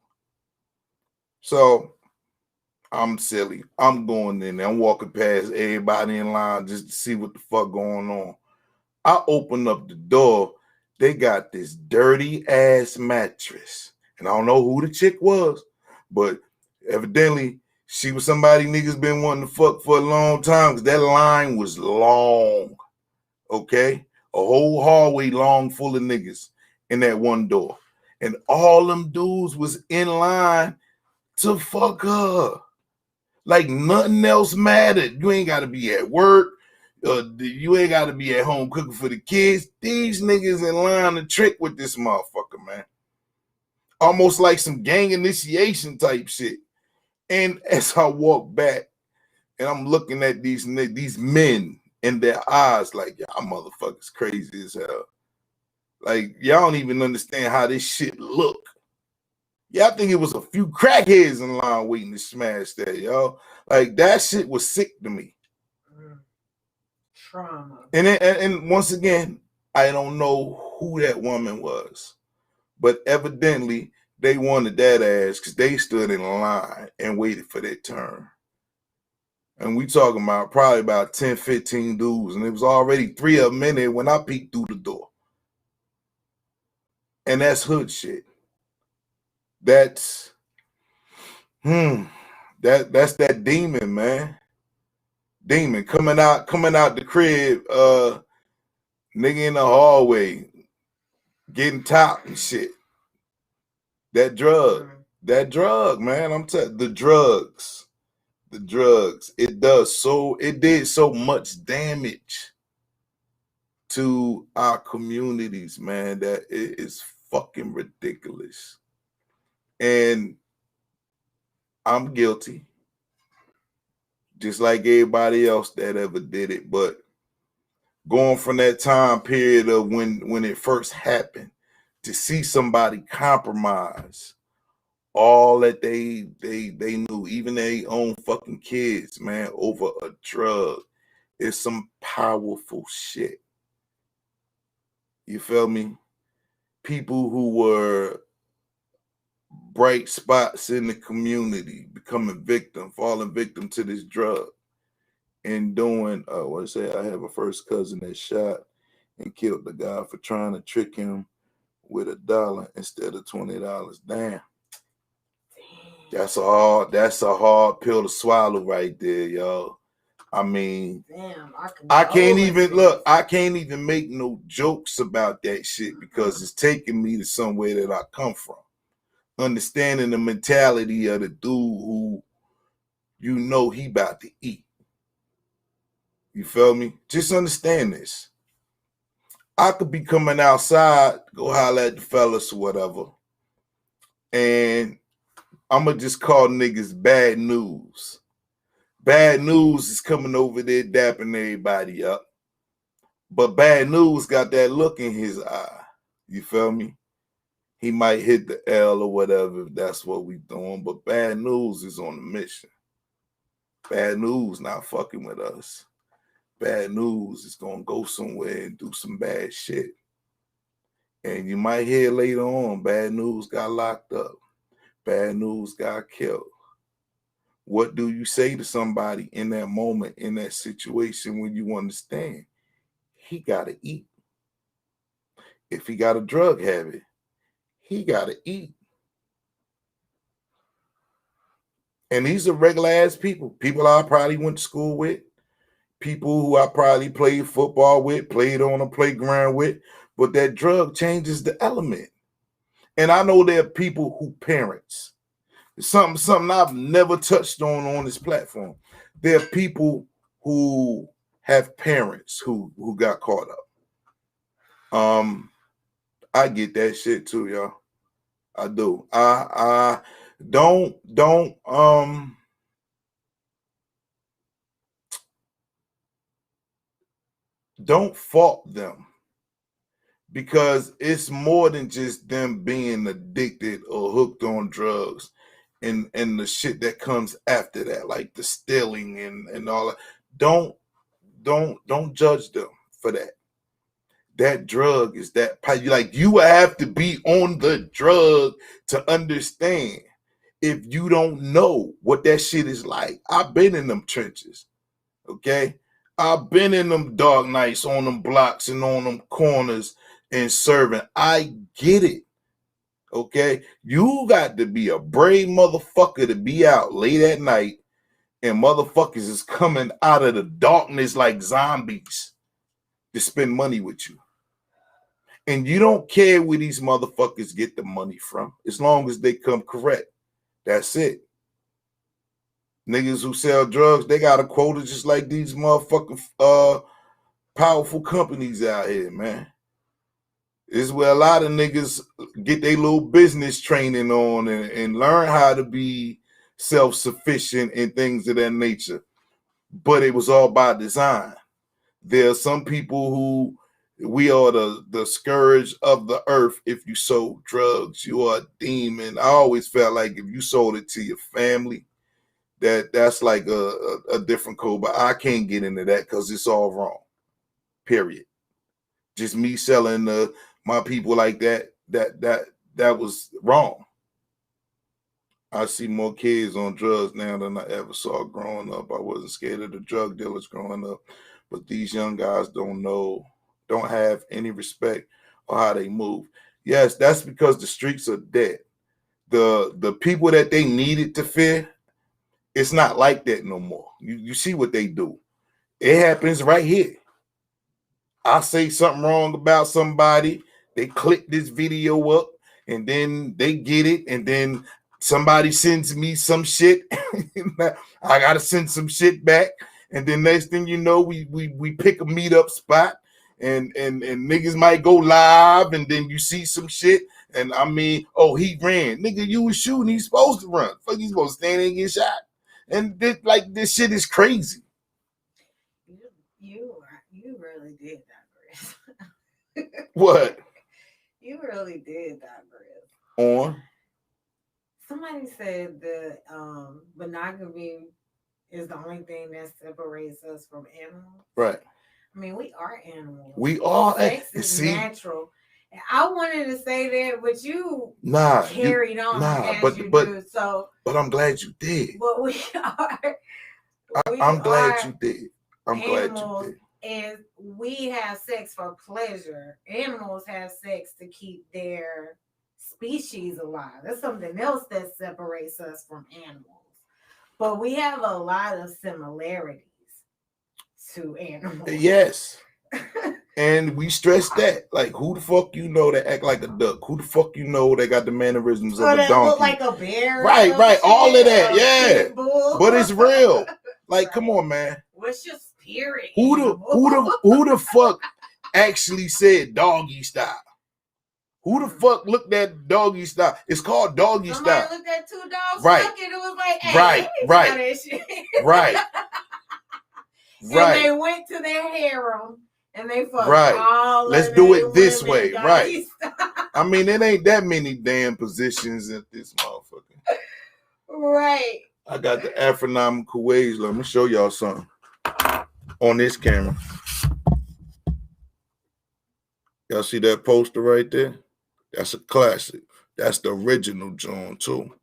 So I'm silly. I'm going in there. I'm walking past everybody in line just to see what the fuck going on. I open up the door. They got this dirty ass mattress. And I don't know who the chick was, but evidently she was somebody niggas been wanting to fuck for a long time because that line was long. Okay? A whole hallway long full of niggas in that one door. And all them dudes was in line to fuck her. Like nothing else mattered. You ain't got to be at work. You ain't got to be at home cooking for the kids. These niggas in line to trick with this motherfucker, man. Almost like some gang initiation type shit. And as I walk back and I'm looking at these men in their eyes like, y'all motherfuckers crazy as hell. Like, y'all don't even understand how this shit look. Yeah, I think it was a few crackheads in line waiting to smash that, y'all. Like, that shit was sick to me. Trauma. And once again, I don't know who that woman was. But evidently, they wanted that ass because they stood in line and waited for their turn. And we talking about probably about 10, 15 dudes. And it was already 3 of them in there when I peeked through the door. And that's hood shit. That's that demon, man. Demon coming out the crib, nigga in the hallway, getting top and shit. That drug, man. I'm telling the drugs. It did so much damage to our communities, man, that it is fucking ridiculous. And I'm guilty, just like everybody else that ever did it. But going from that time period of when it first happened to see somebody compromise all that they knew, even their own fucking kids, man, over a drug, is some powerful shit. You feel me? People who were bright spots in the community falling victim to this drug and doing, I have a first cousin that shot and killed the guy for trying to trick him with $1 instead of $20. Damn. That's a hard pill to swallow right there, y'all. I mean, damn, I can't even make no jokes about that shit because it's taking me to somewhere that I come from. Understanding the mentality of the dude who he about to eat. You feel me? Just understand this. I could be coming outside, go holler at the fellas or whatever, and I'm going to just call niggas bad news. Bad news is coming over there dapping everybody up. But bad news got that look in his eye. You feel me? He might hit the L or whatever if that's what we doing. But bad news is on a mission. Bad news not fucking with us. Bad news is going to go somewhere and do some bad shit. And you might hear later on, bad news got locked up. Bad news got killed. What do you say to somebody in that moment, in that situation, when you understand he got to eat? If he got a drug habit, he got to eat. And these are regular ass people. People I probably went to school with. People who I probably played football with, played on a playground with. But that drug changes the element. And I know there are people who parents. Something I've never touched on this platform. There are people who have parents who got caught up. I get that shit too, y'all. I do. I don't fault them, because it's more than just them being addicted or hooked on drugs and the shit that comes after that, like the stealing and all that. Don't judge them for that. That drug is that, like, you have to be on the drug to understand. If you don't know what that shit is like, I've been in them trenches, okay? I've been in them dark nights on them blocks and on them corners and serving. I get it, okay? You got to be a brave motherfucker to be out late at night and motherfuckers is coming out of the darkness like zombies to spend money with you. And you don't care where these motherfuckers get the money from, as long as they come correct. That's it. Niggas who sell drugs, they got a quota just like these motherfucking powerful companies out here, man. This is where a lot of niggas get their little business training on and learn how to be self-sufficient and things of that nature. But it was all by design. There are some people who, we are the scourge of the earth. If you sold drugs, you are a demon. I always felt like if you sold it to your family, that's like a different code. But I can't get into that because it's all wrong. Period. Just me selling my people like that was wrong. I see more kids on drugs now than I ever saw growing up. I wasn't scared of the drug dealers growing up, but these young guys don't have any respect or how they move. Yes, that's because the streets are dead. The people that they needed to fear, it's not like that no more. You see what they do. It happens right here. I say something wrong about somebody, they click this video up, and then they get it, and then somebody sends me some shit. I gotta send some shit back, and then next thing you know, we pick a meetup spot, and niggas might go live, and then you see some shit, and I mean, oh, he ran, nigga, you was shooting, he's supposed to run. Fuck, he's supposed to stand there and get shot, and this shit is crazy. You really did digress. What? You really did digress. On? Somebody said that monogamy is the only thing that separates us from animals. Right. I mean, we are animals. We are. Sex is natural. And I wanted to say that, but you carried on as you do. So, but I'm glad you did. But we are. I'm glad you did. I'm glad you did. And we have sex for pleasure. Animals have sex to keep their species alive. That's something else that separates us from animals. But we have a lot of similarities to animals. Yes. And we stress that. Like, who the fuck you know that act like a duck? Who the fuck you know that got the mannerisms of a donkey? Look like a bear. Right. All of that. Yeah. But it's real. Like, come on, man. What's your spirit? Who the fuck actually said doggy style. Who the fuck looked at doggy style? It's called doggy Somebody style. looked at two dogs Right. fucking and it was like, hey, Right, let me right. try that shit. Right. And Right. they went to their harem and they fucked Right. all Let's of do their it this women way. doggy Right. style. I mean, it ain't that many damn positions at this motherfucker. Right. I got the astronomical ways. Let me show y'all something on this camera. Y'all see that poster right there? That's a classic. That's the original John too.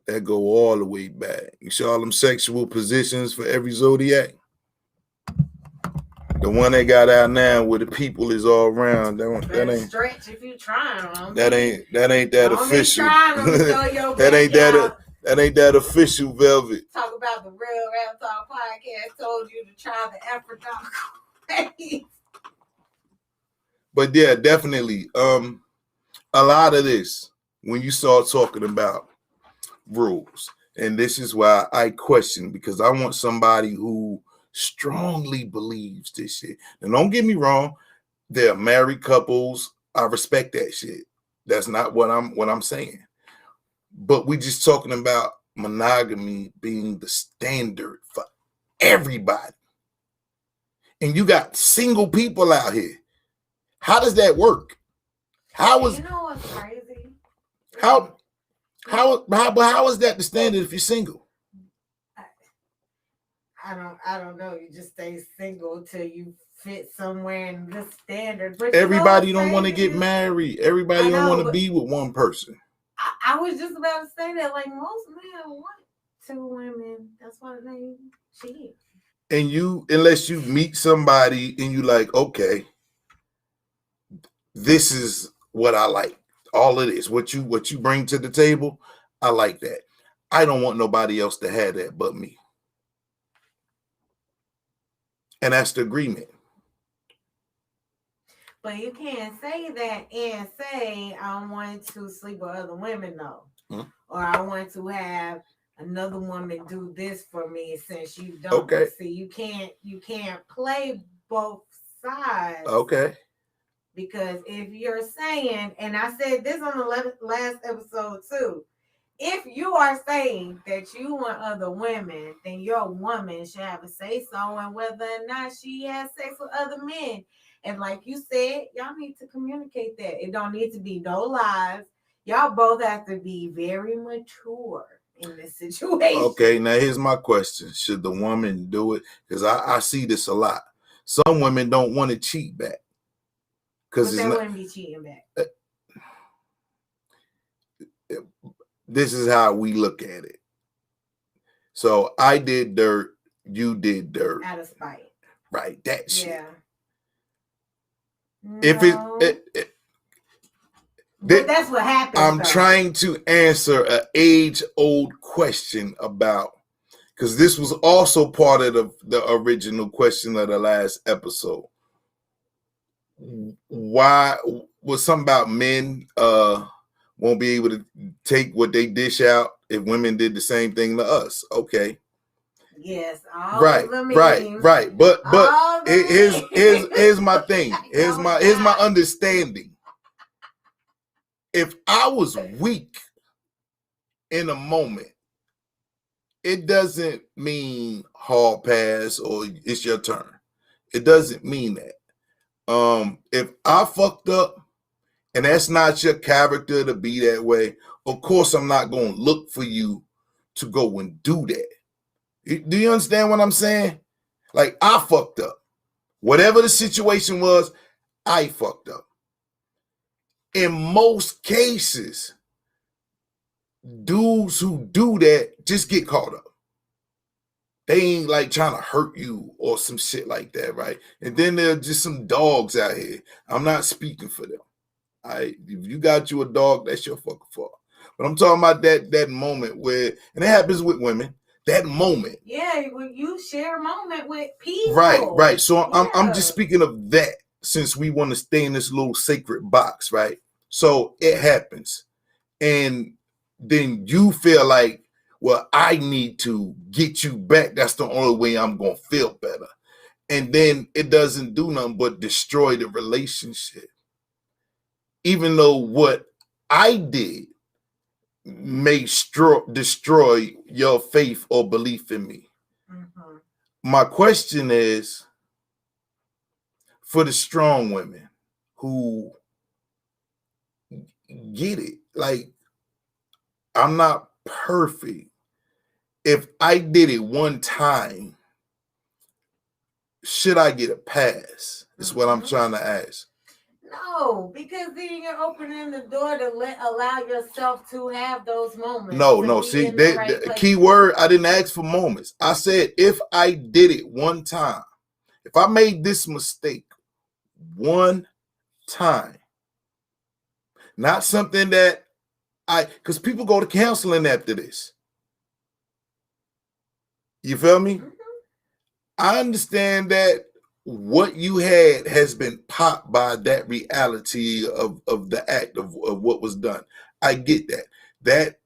That go all the way back. You see all them sexual positions for every zodiac? The one they got out now where the people is all around. That ain't stretch if you trying them. That ain't that official. That ain't that official velvet. Talk about the Real Rap Talk podcast. Told you to try the Aphrodite. But yeah, definitely. A lot of this when you start talking about rules, and this is why I question, because I want somebody who strongly believes this shit. And don't get me wrong, there are married couples. I respect that shit. That's not what I'm saying. But we just talking about monogamy being the standard for everybody. And you got single people out here. How does that work? How is you know what's crazy? How is that the standard if you're single? I don't know. You just stay single till you fit somewhere in the standard. But everybody don't want to get married. Everybody don't want to be with one person. I was just about to say that, like, most men want two women. That's why they cheat. And unless you meet somebody and you like, okay, this is what I like. All of this, what you bring to the table, I like that. I don't want nobody else to have that but me. And that's the agreement. But you can't say that and say, I want to sleep with other women, though. Mm-hmm. Or I want to have another woman do this for me, since you don't. Okay. See, you can't play both sides. Okay. Because if you're saying, and I said this on the last episode too, if you are saying that you want other women, then your woman should have a say-so on whether or not she has sex with other men. And like you said, y'all need to communicate that. It don't need to be no lies. Y'all both have to be very mature in this situation. Okay, now here's my question. Should the woman do it? Because I see this a lot. Some women don't want to cheat back. But they wouldn't be cheating back. This is how we look at it. So I did dirt, you did dirt. Out of spite. Right, that shit. Yeah. If but that's what happens. I'm trying to answer an age-old question about, because this was also part of the original question of the last episode. Why was something about men won't be able to take what they dish out if women did the same thing to us? Okay. Yes. Right. But here's my thing. Here's my understanding. If I was weak in a moment, it doesn't mean hall pass or it's your turn. It doesn't mean that. If I fucked up and that's not your character to be that way, of course I'm not going to look for you to go and do that. Do you understand what I'm saying? Like, I fucked up. Whatever the situation was, I fucked up. In most cases, dudes who do that just get caught up. They ain't like trying to hurt you or some shit like that, right? And then there are just some dogs out here. I'm not speaking for them. If you got you a dog, that's your fucking fault. But I'm talking about that moment where, and it happens with women, that moment. Yeah, when you share a moment with people. Right. So I'm just speaking of that, since we want to stay in this little sacred box, right? So it happens. And then you feel like, well, I need to get you back. That's the only way I'm going to feel better. and then it doesn't do nothing but destroy the relationship. Even though what I did may destroy your faith or belief in me. Mm-hmm. My question is for the strong women who get it. Like, I'm not perfect. If I did it one time, should I get a pass? Is what I'm trying to ask. No, because then you're opening the door to allow yourself to have those moments. No. See, the key word, I didn't ask for moments. I said if I did it one time, if I made this mistake one time, not something that because people go to counseling after this. You feel me? Mm-hmm. I understand that what you had has been popped by that reality of the act of what was done. I get that. That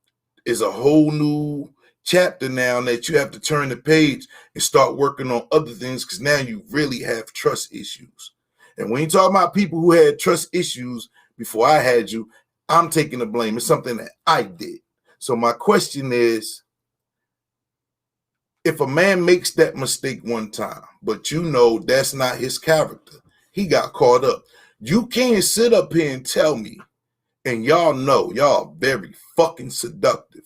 is a whole new chapter now that you have to turn the page and start working on other things because now you really have trust issues. And when you talk about people who had trust issues before I had you, I'm taking the blame. It's something that I did. So my question is, if a man makes that mistake one time, but you know that's not his character, he got caught up. You can't sit up here and tell me, and y'all know y'all very fucking seductive.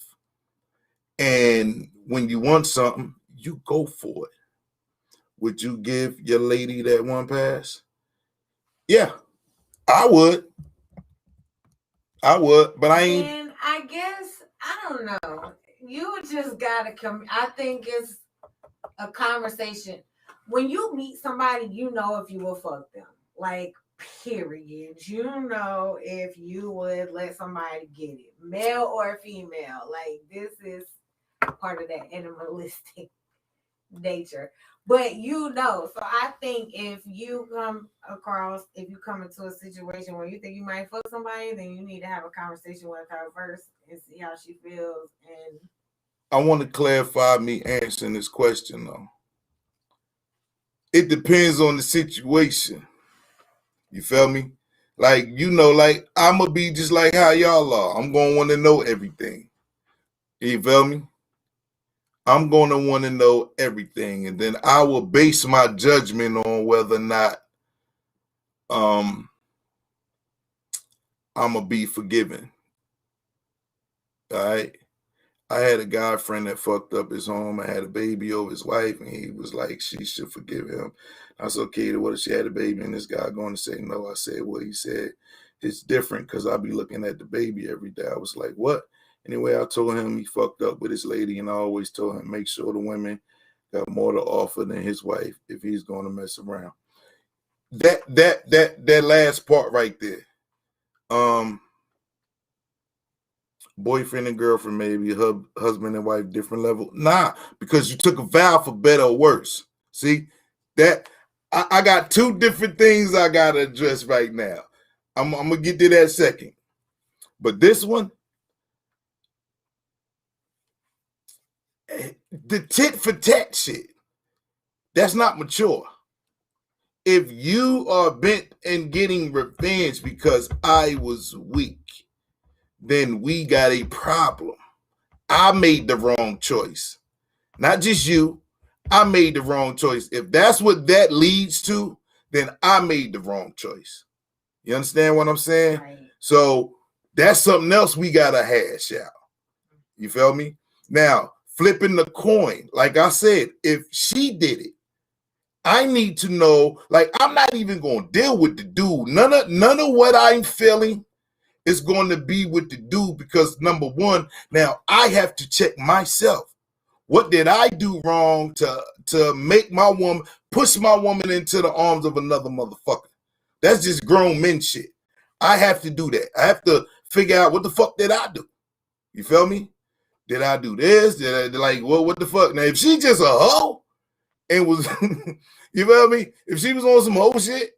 And when you want something, you go for it. Would you give your lady that one pass? Yeah, I would. But I ain't. And I guess, I don't know. You just gotta come. I think it's a conversation. When you meet somebody, you know if you will fuck them. Like, period. You know if you would let somebody get it, male or female. Like, this is part of that animalistic nature. But you know, so I think if you come into a situation where you think you might fuck somebody, then you need to have a conversation with her first and see how she feels. And I want to clarify me answering this question though. It depends on the situation. You feel me? Like, you know, like I'm gonna be just like how y'all are. I'm gonna want to know everything. You feel me? I'm gonna want to know everything, and then I will base my judgment on whether or not I'm gonna be forgiven. All right. I had a guy friend that fucked up his home. I had a baby over his wife, and he was like, she should forgive him. I said, okay, what if she had a baby and this guy going to say no? I said, well, he said, it's different because I'll be looking at the baby every day. I was like, what? Anyway, I told him he fucked up with his lady, and I always told him, make sure the women got more to offer than his wife if he's going to mess around. That last part right there. Boyfriend and girlfriend, maybe husband and wife, different level. Nah, because you took a vow for better or worse. See, that I got two different things I gotta address right now. I'm gonna get to that second. But this one, the tit for tat shit, that's not mature. If you are bent in getting revenge because I was weak, then we got a problem. I made the wrong choice. Not just you. I made the wrong choice. If that's what that leads to, then I made the wrong choice. You understand what I'm saying? right. So that's something else we got to hash out. You feel me? Now, flipping the coin, like I said, if she did it, I need to know, like, I'm not even going to deal with the dude. None of what I'm feeling is going to be with the dude because, number one, now I have to check myself. What did I do wrong to make my woman, push my woman into the arms of another motherfucker? That's just grown men shit. I have to do that. I have to figure out what the fuck did I do? You feel me? Did I do this? Did I, like, well, what the fuck? Now, if she just a hoe and was, you feel me? If she was on some hoe shit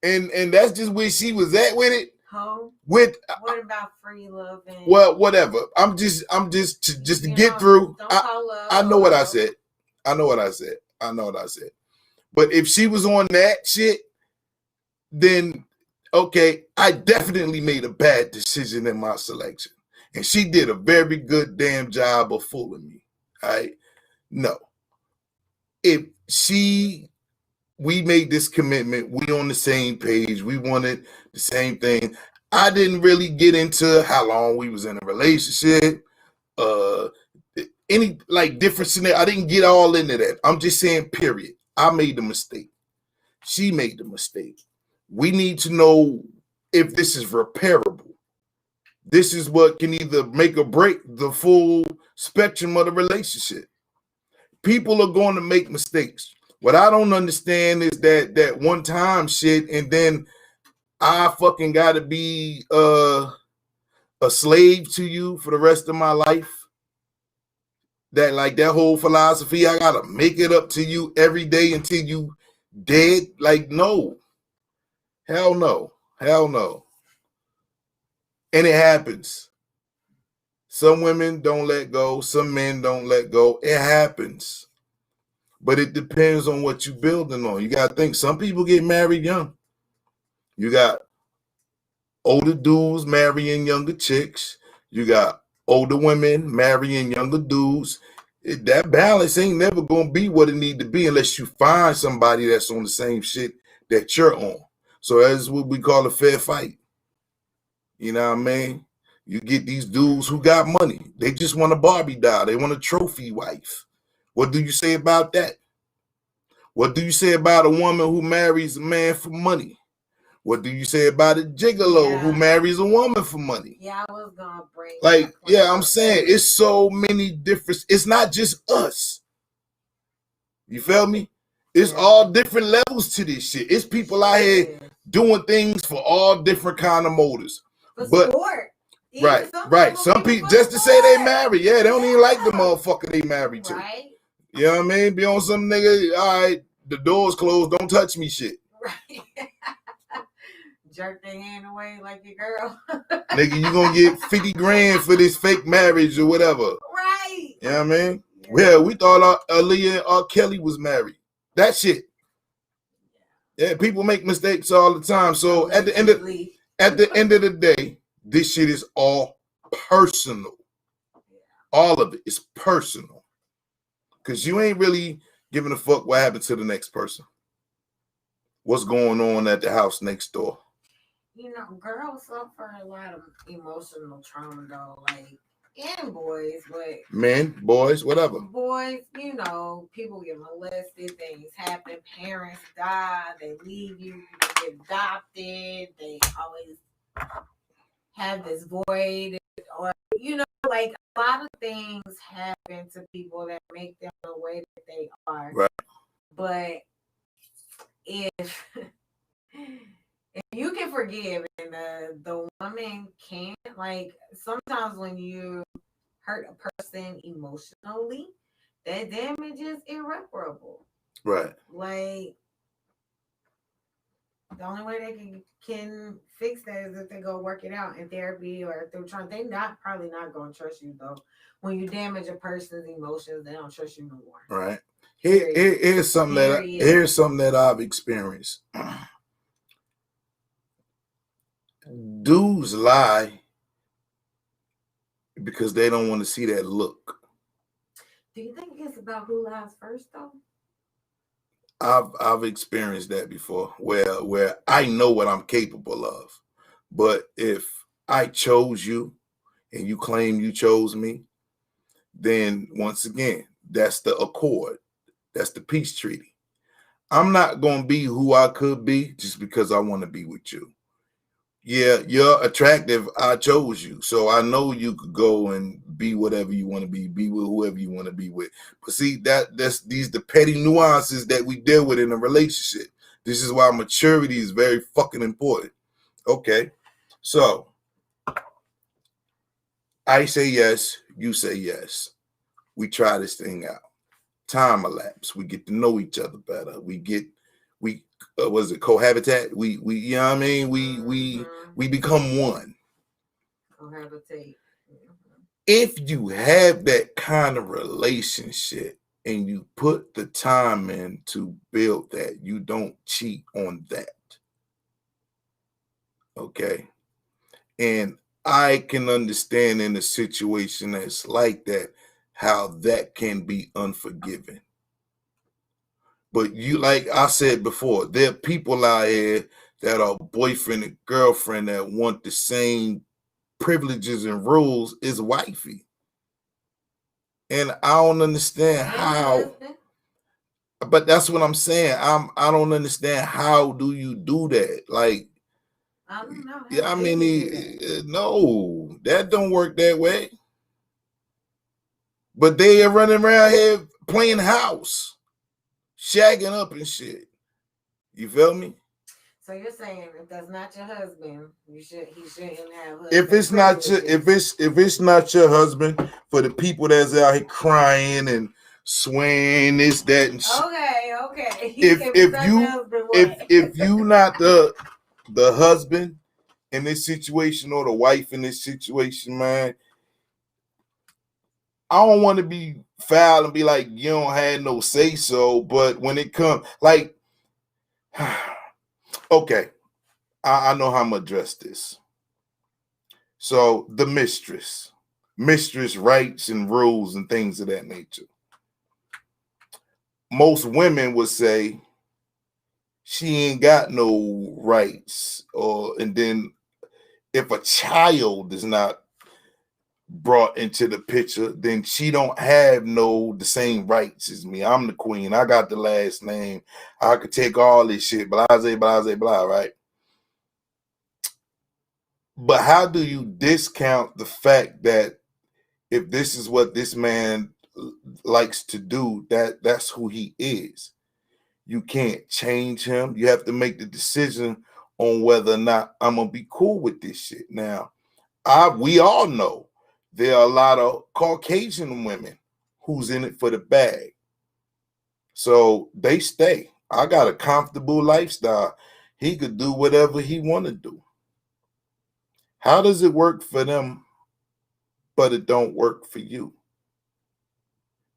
and that's just where she was at with it. Hoe? With what about free love? Well, whatever. I'm just to get through. I know what I said. I know what I said. But if she was on that shit, then okay, I definitely made a bad decision in my selection. And she did a very good damn job of fooling me. All right. No. If we made this commitment, we on the same page, we wanted the same thing. I didn't really get into how long we was in a relationship, any like different scenario. I didn't get all into that. I'm just saying, period. I made the mistake. She made the mistake. We need to know if this is repairable. This is what can either make or break the full spectrum of the relationship. People are going to make mistakes. What I don't understand is that one time shit, and then I fucking gotta be a slave to you for the rest of my life. That like that whole philosophy, I gotta make it up to you every day until you dead. Like, no. Hell no. Hell no. And it happens. Some women don't let go. Some men don't let go. It happens. But it depends on what you're building on. You got to think, some people get married young. You got older dudes marrying younger chicks. You got older women marrying younger dudes. That balance ain't never going to be what it need to be unless you find somebody that's on the same shit that you're on. So that's what we call a fair fight. You know what I mean? You get these dudes who got money. They just want a Barbie doll. They want a trophy wife. What do you say about that? What do you say about a woman who marries a man for money? What do you say about a gigolo who marries a woman for money? Yeah, I was gonna bring like, yeah, I'm saying it's so many different. It's not just us. You feel me? It's all different levels to this shit. It's people out here doing things for all different kind of motives. For sport. Right. Some people just to say they married. Yeah, they don't even like the motherfucker they married to. Right. You know what I mean? Be on some nigga, all right, the door's closed, don't touch me shit. Right. Jerk their hand away like your girl. Nigga, you gonna get 50 grand for this fake marriage or whatever. Right. You know what I mean? Yeah, we thought Aaliyah and R. Kelly was married. That shit. Yeah, people make mistakes all the time. So at the end of the day, this shit is all personal. All of it is personal. Because you ain't really giving a fuck what happened to the next person. What's going on at the house next door? You know, girls suffer a lot of emotional trauma though, like, and boys, but men, boys, whatever. Boys, you know, people get molested, things happen, parents die, they leave you, people get adopted, they always have this void, or you know, like a lot of things happen to people that make them the way that they are. Right. But if you can forgive and the woman can't, like sometimes when you hurt a person emotionally, that damage is irreparable. Right. Like the only way they can fix that is if they go work it out in therapy or through trying. They probably not gonna trust you though. When you damage a person's emotions, they don't trust you no more. Right. Here's something that I've experienced. Dudes lie because they don't want to see that look. Do you think it's about who lies first though? I've experienced that before where I know what I'm capable of. But if I chose you and you claim you chose me, then once again, that's the accord. That's the peace treaty. I'm not going to be who I could be just because I want to be with you. Yeah, you're attractive. I chose you. So I know you could go and be whatever you want to be with whoever you want to be with. But see, that's the petty nuances that we deal with in a relationship. This is why maturity is very fucking important. Okay. So I say yes, you say yes. We try this thing out. Time elapse. We get to know each other better. We was it cohabitat? We you know what I mean? We become one. Cohabitate. If you have that kind of relationship, and you put the time in to build that, you don't cheat on that. Okay. And I can understand in a situation that's like that, how that can be unforgiving. But you, like I said before, there are people out here that are boyfriend and girlfriend that want the same privileges and rules as wifey. And I don't understand And how, husband. but that's what I'm saying. I don't understand how do you do that? Like, I don't know. yeah, How I do mean, you do that? no, that don't work that way. But they are running around here playing house, shagging up and shit. You feel me? So you're saying if that's not your husband, he shouldn't have If husband it's not your privileges. if it's not your husband, for the people that's out here crying and swaying this, that, and shit. Okay. He can be such a husband. What? If you not the husband in this situation or the wife in this situation, man, I don't want to be foul and be like you don't have no say so. But when it comes, like, okay, I know how I'm gonna address this. So the mistress rights and rules and things of that nature. Most women would say she ain't got no rights, or and then if a child is not brought into the picture, then she don't have the same rights as me. I'm the queen. I got the last name. I could take all this shit. Blase, blase, blah. Right. But how do you discount the fact that if this is what this man likes to do, that's who he is? You can't change him. You have to make the decision on whether or not I'm gonna be cool with this shit. Now, we all know there are a lot of Caucasian women who's in it for the bag. So they stay. I got a comfortable lifestyle. He could do whatever he want to do. How does it work for them, but it don't work for you?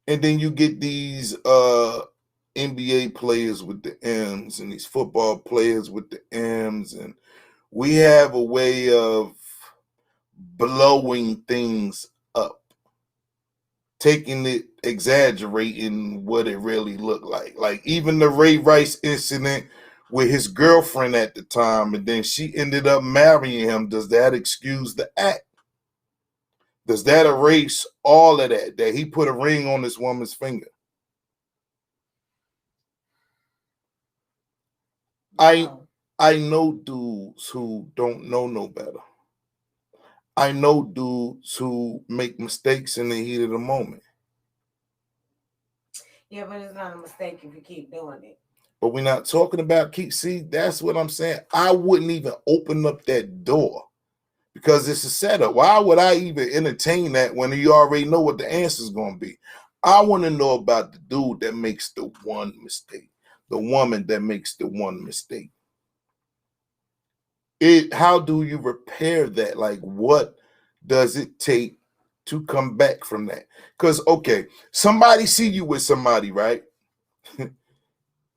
And then you get these NBA players with the M's and these football players with the M's, and we have a way of blowing things up, taking it, exaggerating what it really looked like. Like even the Ray Rice incident with his girlfriend at the time, and then she ended up marrying him. Does that excuse the act? Does that erase all of that? That he put a ring on this woman's finger? I No. I know dudes who don't know no better. I know dudes who make mistakes in the heat of the moment. Yeah, but it's not a mistake if you keep doing it. But we're not talking about keep. See, that's what I'm saying. I wouldn't even open up that door because it's a setup. Why would I even entertain that when you already know what the answer is going to be? I want to know about the dude that makes the one mistake, the woman that makes the one mistake. How do you repair that? Like, what does it take to come back from that? Because okay, somebody see you with somebody, right?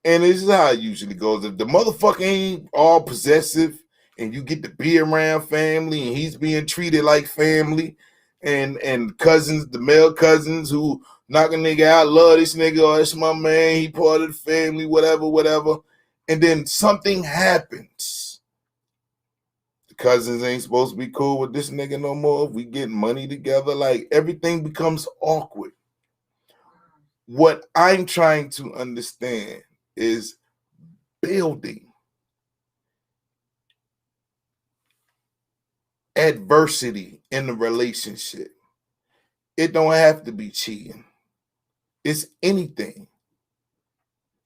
And this is how it usually goes. If the motherfucker ain't all possessive and you get to be around family and he's being treated like family, and cousins, the male cousins who knock a nigga out, love this nigga, or that's my man, he part of the family, whatever. And then something happens. The cousins ain't supposed to be cool with this nigga no more. We get money together. Like everything becomes awkward. What I'm trying to understand is building adversity in the relationship. It don't have to be cheating. It's anything.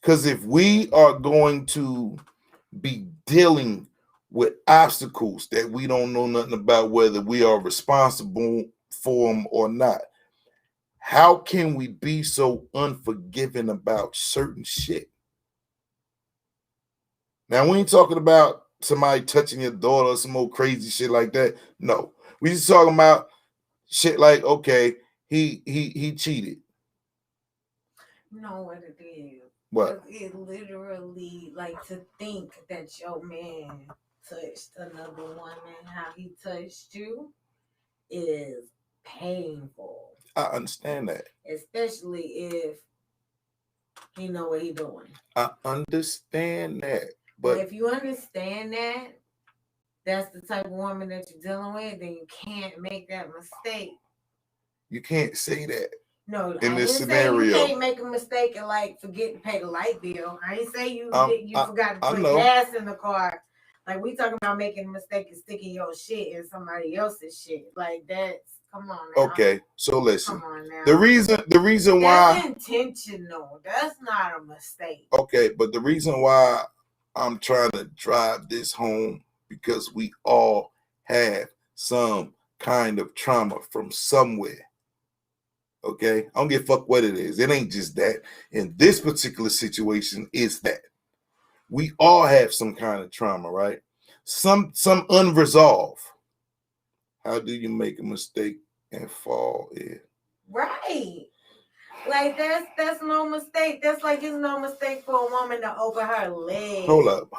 Because if we are going to be dealing with obstacles that we don't know nothing about, whether we are responsible for them or not, how can we be so unforgiving about certain shit? Now, we ain't talking about somebody touching your daughter or some old crazy shit like that. No. We just talking about shit like, okay, he cheated. You know what it is? What? It literally, like, to think that your man touched another woman, how he touched you, is painful. I understand that. Especially if he know what he doing. I understand that. But if you understand that, that's the type of woman that you're dealing with, then you can't make that mistake. You can't say that. No, in I this didn't scenario. say you can't make a mistake and like forget to pay the light bill. I didn't say you forgot to put know. gas in the car. Like, we talking about making a mistake and sticking your shit in somebody else's shit. Like, that's, come on now. Okay, so listen. Come on now. The reason why that's intentional. That's not a mistake. Okay, but the reason why I'm trying to drive this home, because we all have some kind of trauma from somewhere. Okay, I don't give a fuck what it is. It ain't just that. In this particular situation, is that we all have some kind of trauma, right? Some unresolved. How do you make a mistake and fall in? Right. Like, that's no mistake. That's like it's no mistake for a woman to open her leg. Hold up.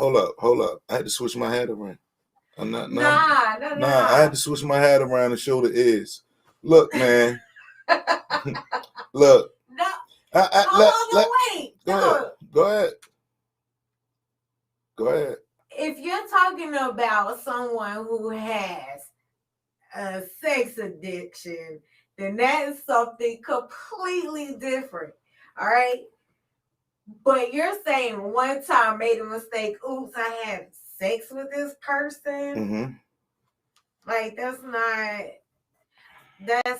I had to switch my hat around. Nah. I had to switch my hat around and show the ears. Look, man. Look. No. Wait. Go ahead. If you're talking about someone who has a sex addiction, then that is something completely different. All right. But you're saying one time made a mistake. Oops, I had sex with this person. Mm-hmm. Like, that's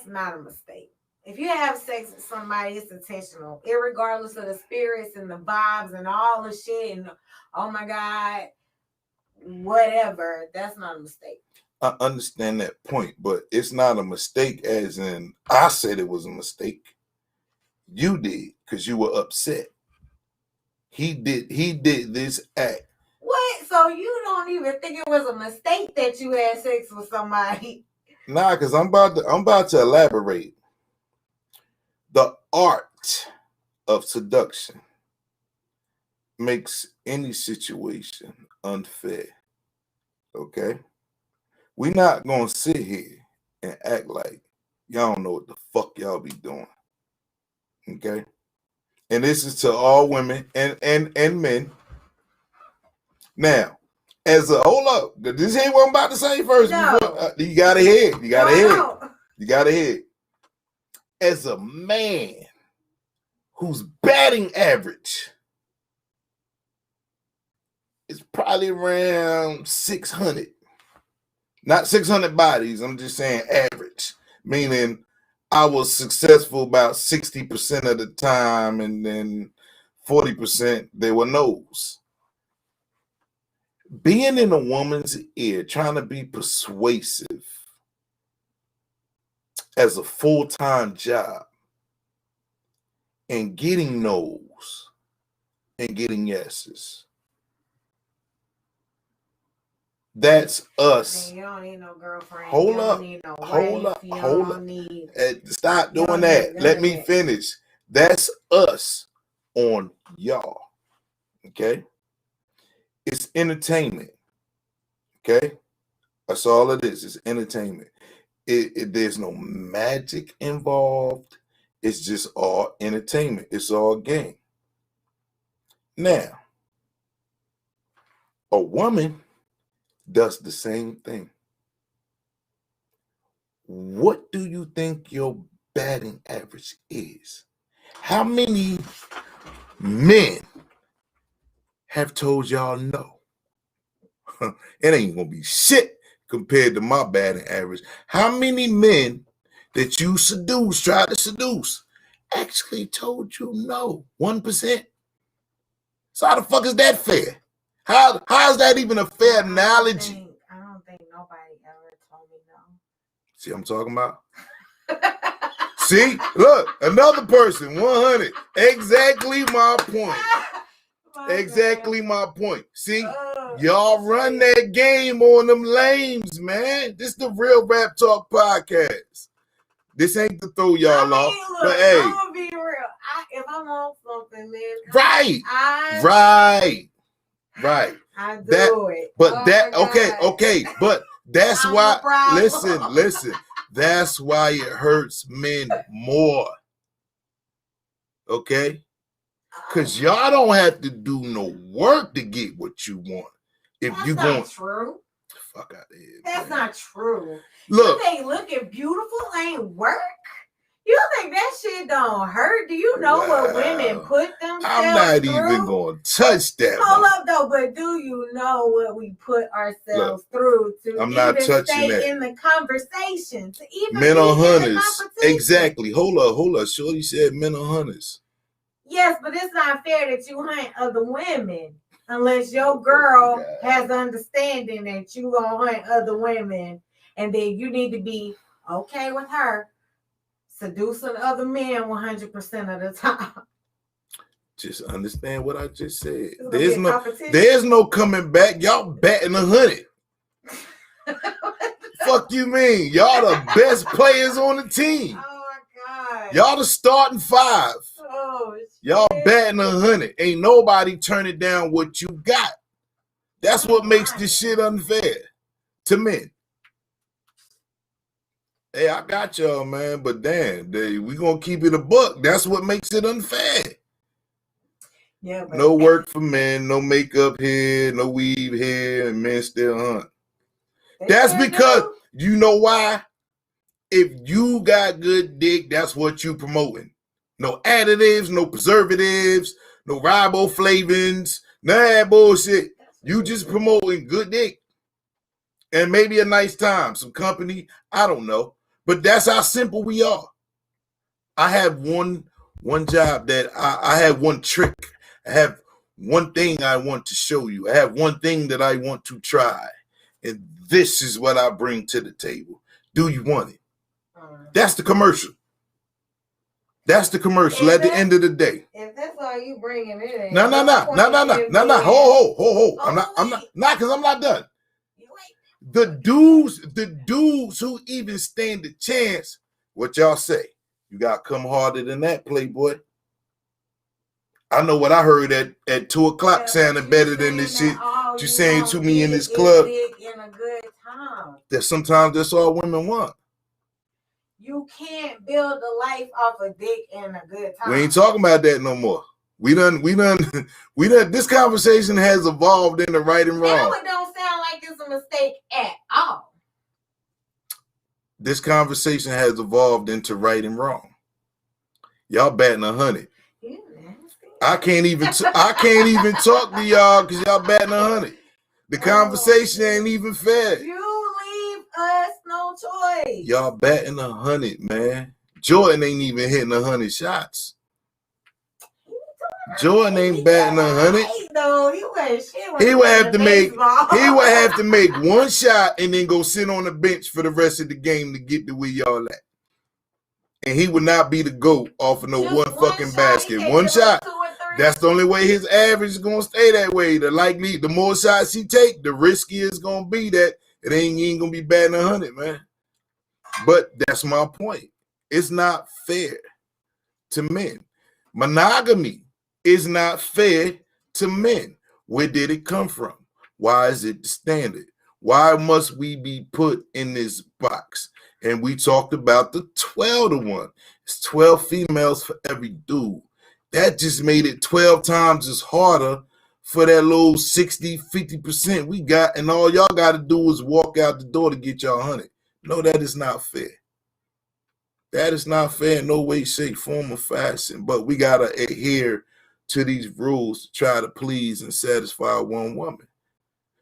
not a mistake. If you have sex with somebody, it's intentional, irregardless of the spirits and the vibes and all the shit and oh my God, whatever. That's not a mistake. I understand that point, but it's not a mistake as in I said it was a mistake. You did, because you were upset. He did this act. What? So you don't even think it was a mistake that you had sex with somebody? Nah, because I'm about to elaborate. The art of seduction makes any situation unfair. Okay? We're not gonna sit here and act like y'all don't know what the fuck y'all be doing. Okay? And this is to all women and men. Now, as a hold up, this ain't what I'm about to say first. No. Before, you got ahead. You got ahead. As a man whose batting average is probably around 600. Not 600 bodies. I'm just saying average, meaning I was successful about 60% of the time, and then 40% they were no's. Being in a woman's ear, trying to be persuasive as a full-time job, and getting no's and getting yeses. That's us. Man, you don't need no girlfriend. Hold up. Stop doing that. Let me finish. That's us on y'all. Okay? It's entertainment. Okay? That's all it is. It's entertainment. There's no magic involved. It's just all entertainment. It's all game. Now, a woman does the same thing. What do you think your batting average is? How many men have told y'all no? It ain't gonna be shit compared to my batting average. How many men that you tried to seduce, actually told you no? 1%? So how the fuck is that fair? How is that even a fair analogy? I don't think nobody ever told me no. See what I'm talking about? See? Look, another person, 100. Exactly my point. Exactly my point. See? Y'all run that game on them lames, man. This is the Real Rap Talk podcast. This ain't to throw y'all off. Look, but hey, I'm gonna be real. if I want something, man, Right. Right. I do it. But okay. But that's I'm why. the problem. Listen. That's why it hurts men more. Okay. Because y'all don't have to do no work to get what you want. If That's you not true. Fuck out of here. That's man. not true. Look. You think looking beautiful ain't work? You think that shit don't hurt? Do you know what women put themselves I'm not through? even going to touch that. Hold up, though, but do you know what we put ourselves through to even stay in the conversation? To even men be are hunters. In the competition? Exactly. Hold up. Shorty said men are hunters. Yes, but it's not fair that you hunt other women unless your girl has understanding that you gonna hunt other women, and then you need to be okay with her seducing other men 100% of the time. Just understand what I just said. There's no coming back. Y'all batting 100. Fuck you mean? Y'all the best players on the team. Oh my God. Y'all the starting 5. Oh shit. Y'all batting 100. Ain't nobody turning down what you got. That's what makes this shit unfair to men. Hey, I got y'all, man, but damn, we gonna keep it a buck. That's what makes it unfair. Yeah, no work for men, no makeup here, no weave here, and men still hunt. That's because you know why? If you got good dick, that's what you promoting. No additives, no preservatives, no riboflavins, none of that bullshit. You just promoting good dick. And maybe a nice time, some company, I don't know. But that's how simple we are. I have one job that I have one trick. I have one thing I want to show you. I have one thing that I want to try. And this is what I bring to the table. Do you want it? That's the commercial. That's the commercial at the end of the day. If that's all you bringing it in. No. Ho. I'm not, because I'm not done. The dudes who even stand a chance, what y'all say? You got to come harder than that, Playboy. I know what I heard at 2 o'clock sounding better than this shit you saying to me in this club. In a good time. That sometimes that's all women want. You can't build a life off a dick in a good time. We ain't talking about that no more. We done. This conversation has evolved into right and wrong. Now it don't sound like it's a mistake at all. This conversation has evolved into right and wrong. Y'all batting 100. I can't even talk to y'all because y'all batting 100. The conversation ain't even fair. You leave us no choice. Y'all batting 100, man. Jordan ain't even hitting 100 shots. Jordan ain't batting 100. He would have to make one shot and then go sit on the bench for the rest of the game to get to where y'all at. And he would not be the GOAT off of one fucking basket. One shot. That's the only way his average is gonna stay that way. The more shots he take, the riskier it's gonna be that he ain't gonna be batting 100, man. But that's my point. It's not fair to men. Monogamy is not fair to men. Where did it come from? Why is it the standard? Why must we be put in this box? And we talked about the 12-to-1. It's 12 females for every dude. That just made it 12 times as harder for that little 60, 50% we got. And all y'all got to do is walk out the door to get y'all 100. No, that is not fair. That is not fair in no way, shape, form, or fashion. But we got to adhere to these rules to try to please and satisfy one woman.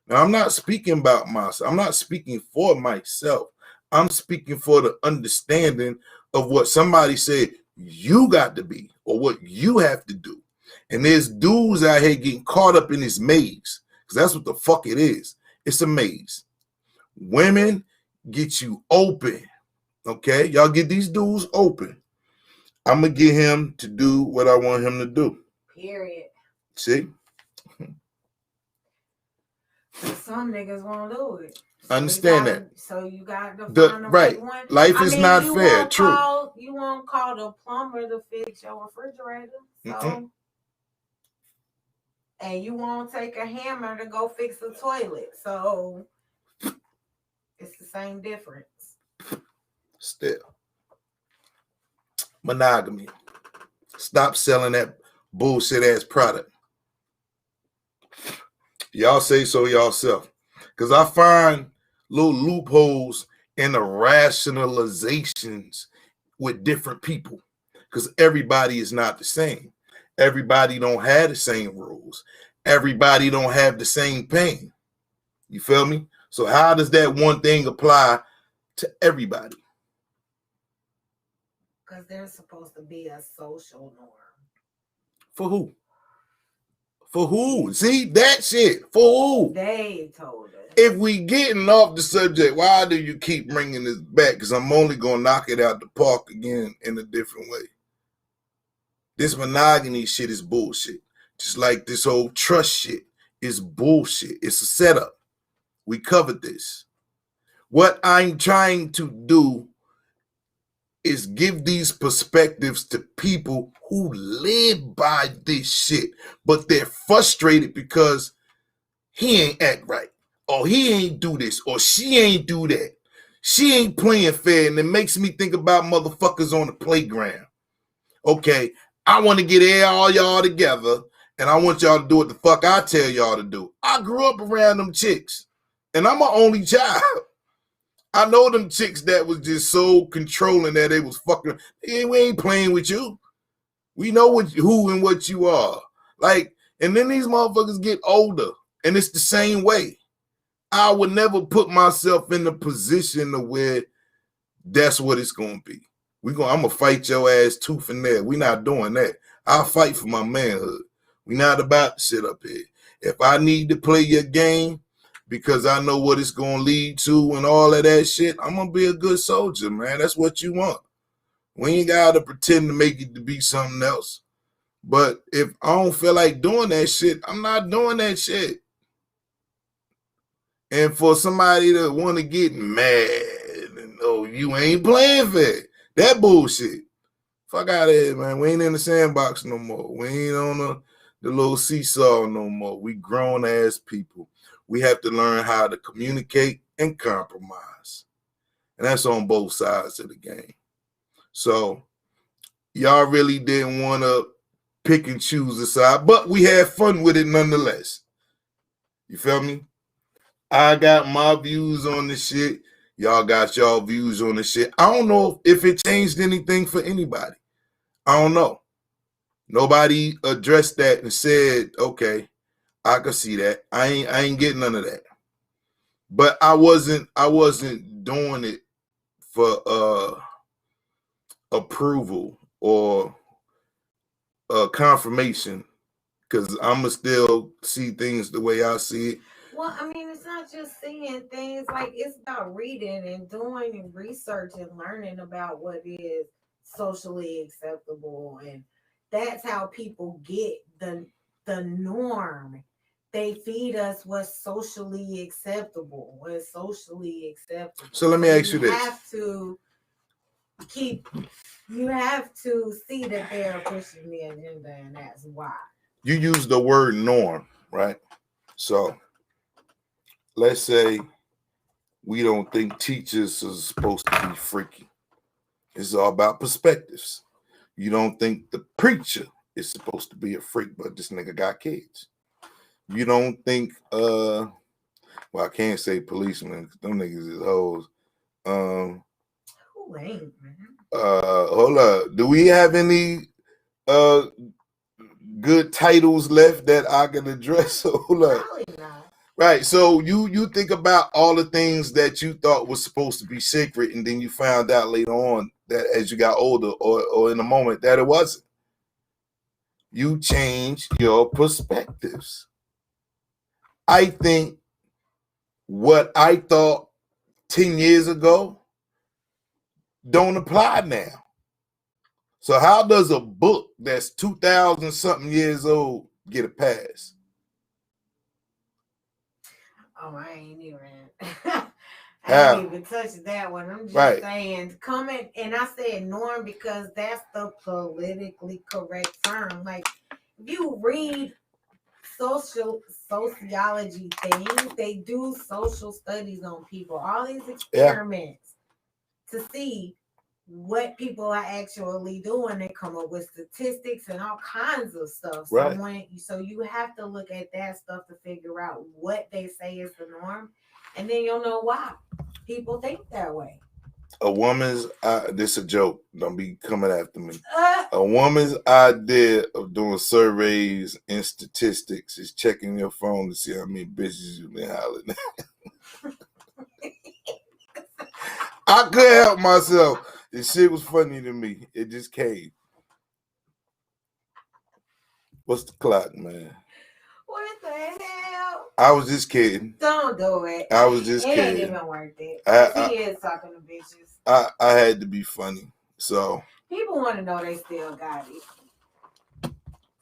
Now, I'm not speaking about myself. I'm not speaking for myself. I'm speaking for the understanding of what somebody said you got to be or what you have to do. And there's dudes out here getting caught up in this maze because that's what the fuck it is. It's a maze. Women get you open. Okay? Y'all get these dudes open. I'm going to get him to do what I want him to do. Period. See? Some niggas won't do it. Understand that. So you got to find the right one. Life is not fair. True. You won't call the plumber to fix your refrigerator. So, and you won't take a hammer to go fix the toilet. So it's the same difference. Still. Monogamy. Stop selling that bullshit ass product. Y'all say so yourself. Because I find little loopholes in the rationalizations with different people. Because everybody is not the same. Everybody don't have the same rules. Everybody don't have the same pain. You feel me? So how does that one thing apply to everybody? Because there's supposed to be a social norm. For who? For who? See, that shit. For who? They told us. If we getting off the subject, why do you keep bringing this back? Because I'm only going to knock it out the park again in a different way. This monogamy shit is bullshit. Just like this whole trust shit is bullshit. It's a setup. We covered this. What I'm trying to do is give these perspectives to people who live by this shit, but they're frustrated because he ain't act right, or he ain't do this, or she ain't do that. She ain't playing fair, and it makes me think about motherfuckers on the playground. Okay, I want to get all y'all together, and I want y'all to do what the fuck I tell y'all to do. I grew up around them chicks, and I'm an only child. I know them chicks that was just so controlling that they was fucking, hey, we ain't playing with you. We know who and what you are. Like, and then these motherfuckers get older, and it's the same way. I would never put myself in the position of where that's what it's going to be. I'm going to fight your ass tooth and nail. We not doing that. I'll fight for my manhood. We not about to sit up here. If I need to play your game, because I know what it's going to lead to and all of that shit, I'm going to be a good soldier, man. That's what you want. We ain't got to pretend to make it to be something else. But if I don't feel like doing that shit, I'm not doing that shit. And for somebody to want to get mad and, oh, you ain't playing fair, that bullshit. Fuck out of here, man. We ain't in the sandbox no more. We ain't on the little seesaw no more. We grown-ass people. We have to learn how to communicate and compromise. And that's on both sides of the game. So y'all really didn't want to pick and choose a side, but we had fun with it nonetheless. You feel me? I got my views on the shit. Y'all got y'all views on the shit. I don't know if it changed anything for anybody. I don't know. Nobody addressed that and said, okay, I can see that. I ain't getting none of that. But I wasn't doing it for approval or confirmation, because I'ma still see things the way I see it. Well, I mean, it's not just seeing things, like it's about reading and doing and research and learning about what is socially acceptable, and that's how people get the norm. They feed us what's socially acceptable. What's socially acceptable. So let me ask you this. You have to see that they're pushing the agenda, and that's why. You use the word norm, right? So let's say we don't think teachers are supposed to be freaky. It's all about perspectives. You don't think the preacher is supposed to be a freak, but this nigga got kids. You don't think, well, I can't say policemen, because them niggas is hoes. Who ain't, man? Hold up. Do we have any good titles left that I can address? Hold up. Probably not. Right. So you think about all the things that you thought was supposed to be secret, and then you found out later on that as you got older or in the moment that it wasn't. You change your perspectives. I think what I thought 10 years ago don't apply now. So how does a book that's 2,000 something years old get a pass? Oh, I ain't even. How? didn't even touch that one. I'm just Right. saying, comment, and I said norm because that's the politically correct term. Like, if you read sociology things, they do social studies on people, all these experiments to see what people are actually doing. They come up with statistics and all kinds of stuff. Right. So you have to look at that stuff to figure out what they say is the norm, and then you'll know why people think that way. A woman's this a joke. Don't be coming after me. A woman's idea of doing surveys and statistics is checking your phone to see how many bitches you've been hollering. I couldn't help myself. This shit was funny to me. It just came. What's the clock, man? What the hell? I was just kidding. Don't do it. I was just It kidding. ain't even worth it. He is talking to bitches. I had to be funny. So people want to know they still got it.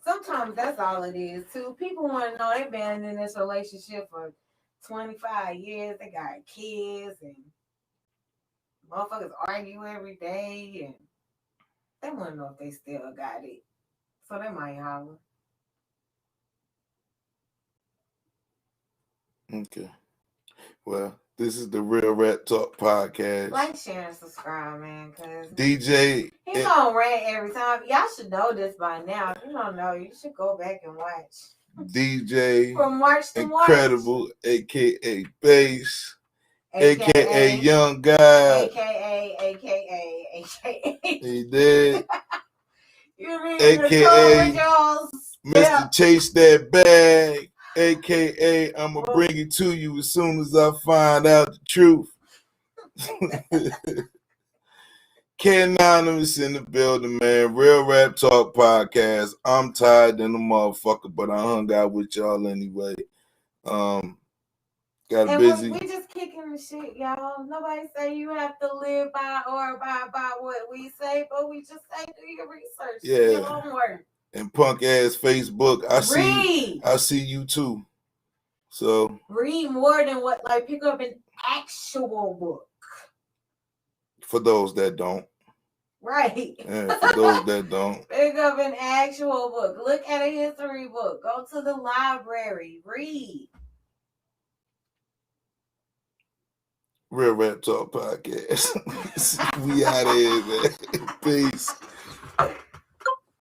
Sometimes that's all it is too. People want to know they've been in this relationship for 25 years. They got kids and motherfuckers argue every day, and they want to know if they still got it. So they might holler. okay. Well, this is the Real Rap Talk podcast. Like, share, and subscribe, man. Cause DJ. He's gonna rant every time. Y'all should know this by now. If you don't know, you should go back and watch. DJ. From March to Incredible, March. aka Bass. AKA Young God. AKA. He did. You mean AKA Mr. Yeah. Chase That Bag. AKA I'ma bring it to you as soon as I find out the truth. K-Anonymous in the building, man. Real Rap Talk podcast. I'm tired than a motherfucker, but I hung out with y'all anyway. Got and busy. We just kicking the shit, y'all. Nobody say you have to live by or abide by what we say, but we just say do your research. Yeah. Do your homework. And punk ass Facebook. I see you too. So read more than what, like, pick up an actual book. For those that don't. Right. Yeah, for those that don't. Pick up an actual book. Look at a history book. Go to the library. Read. Real Rap Talk podcast. We out of here, man. Peace.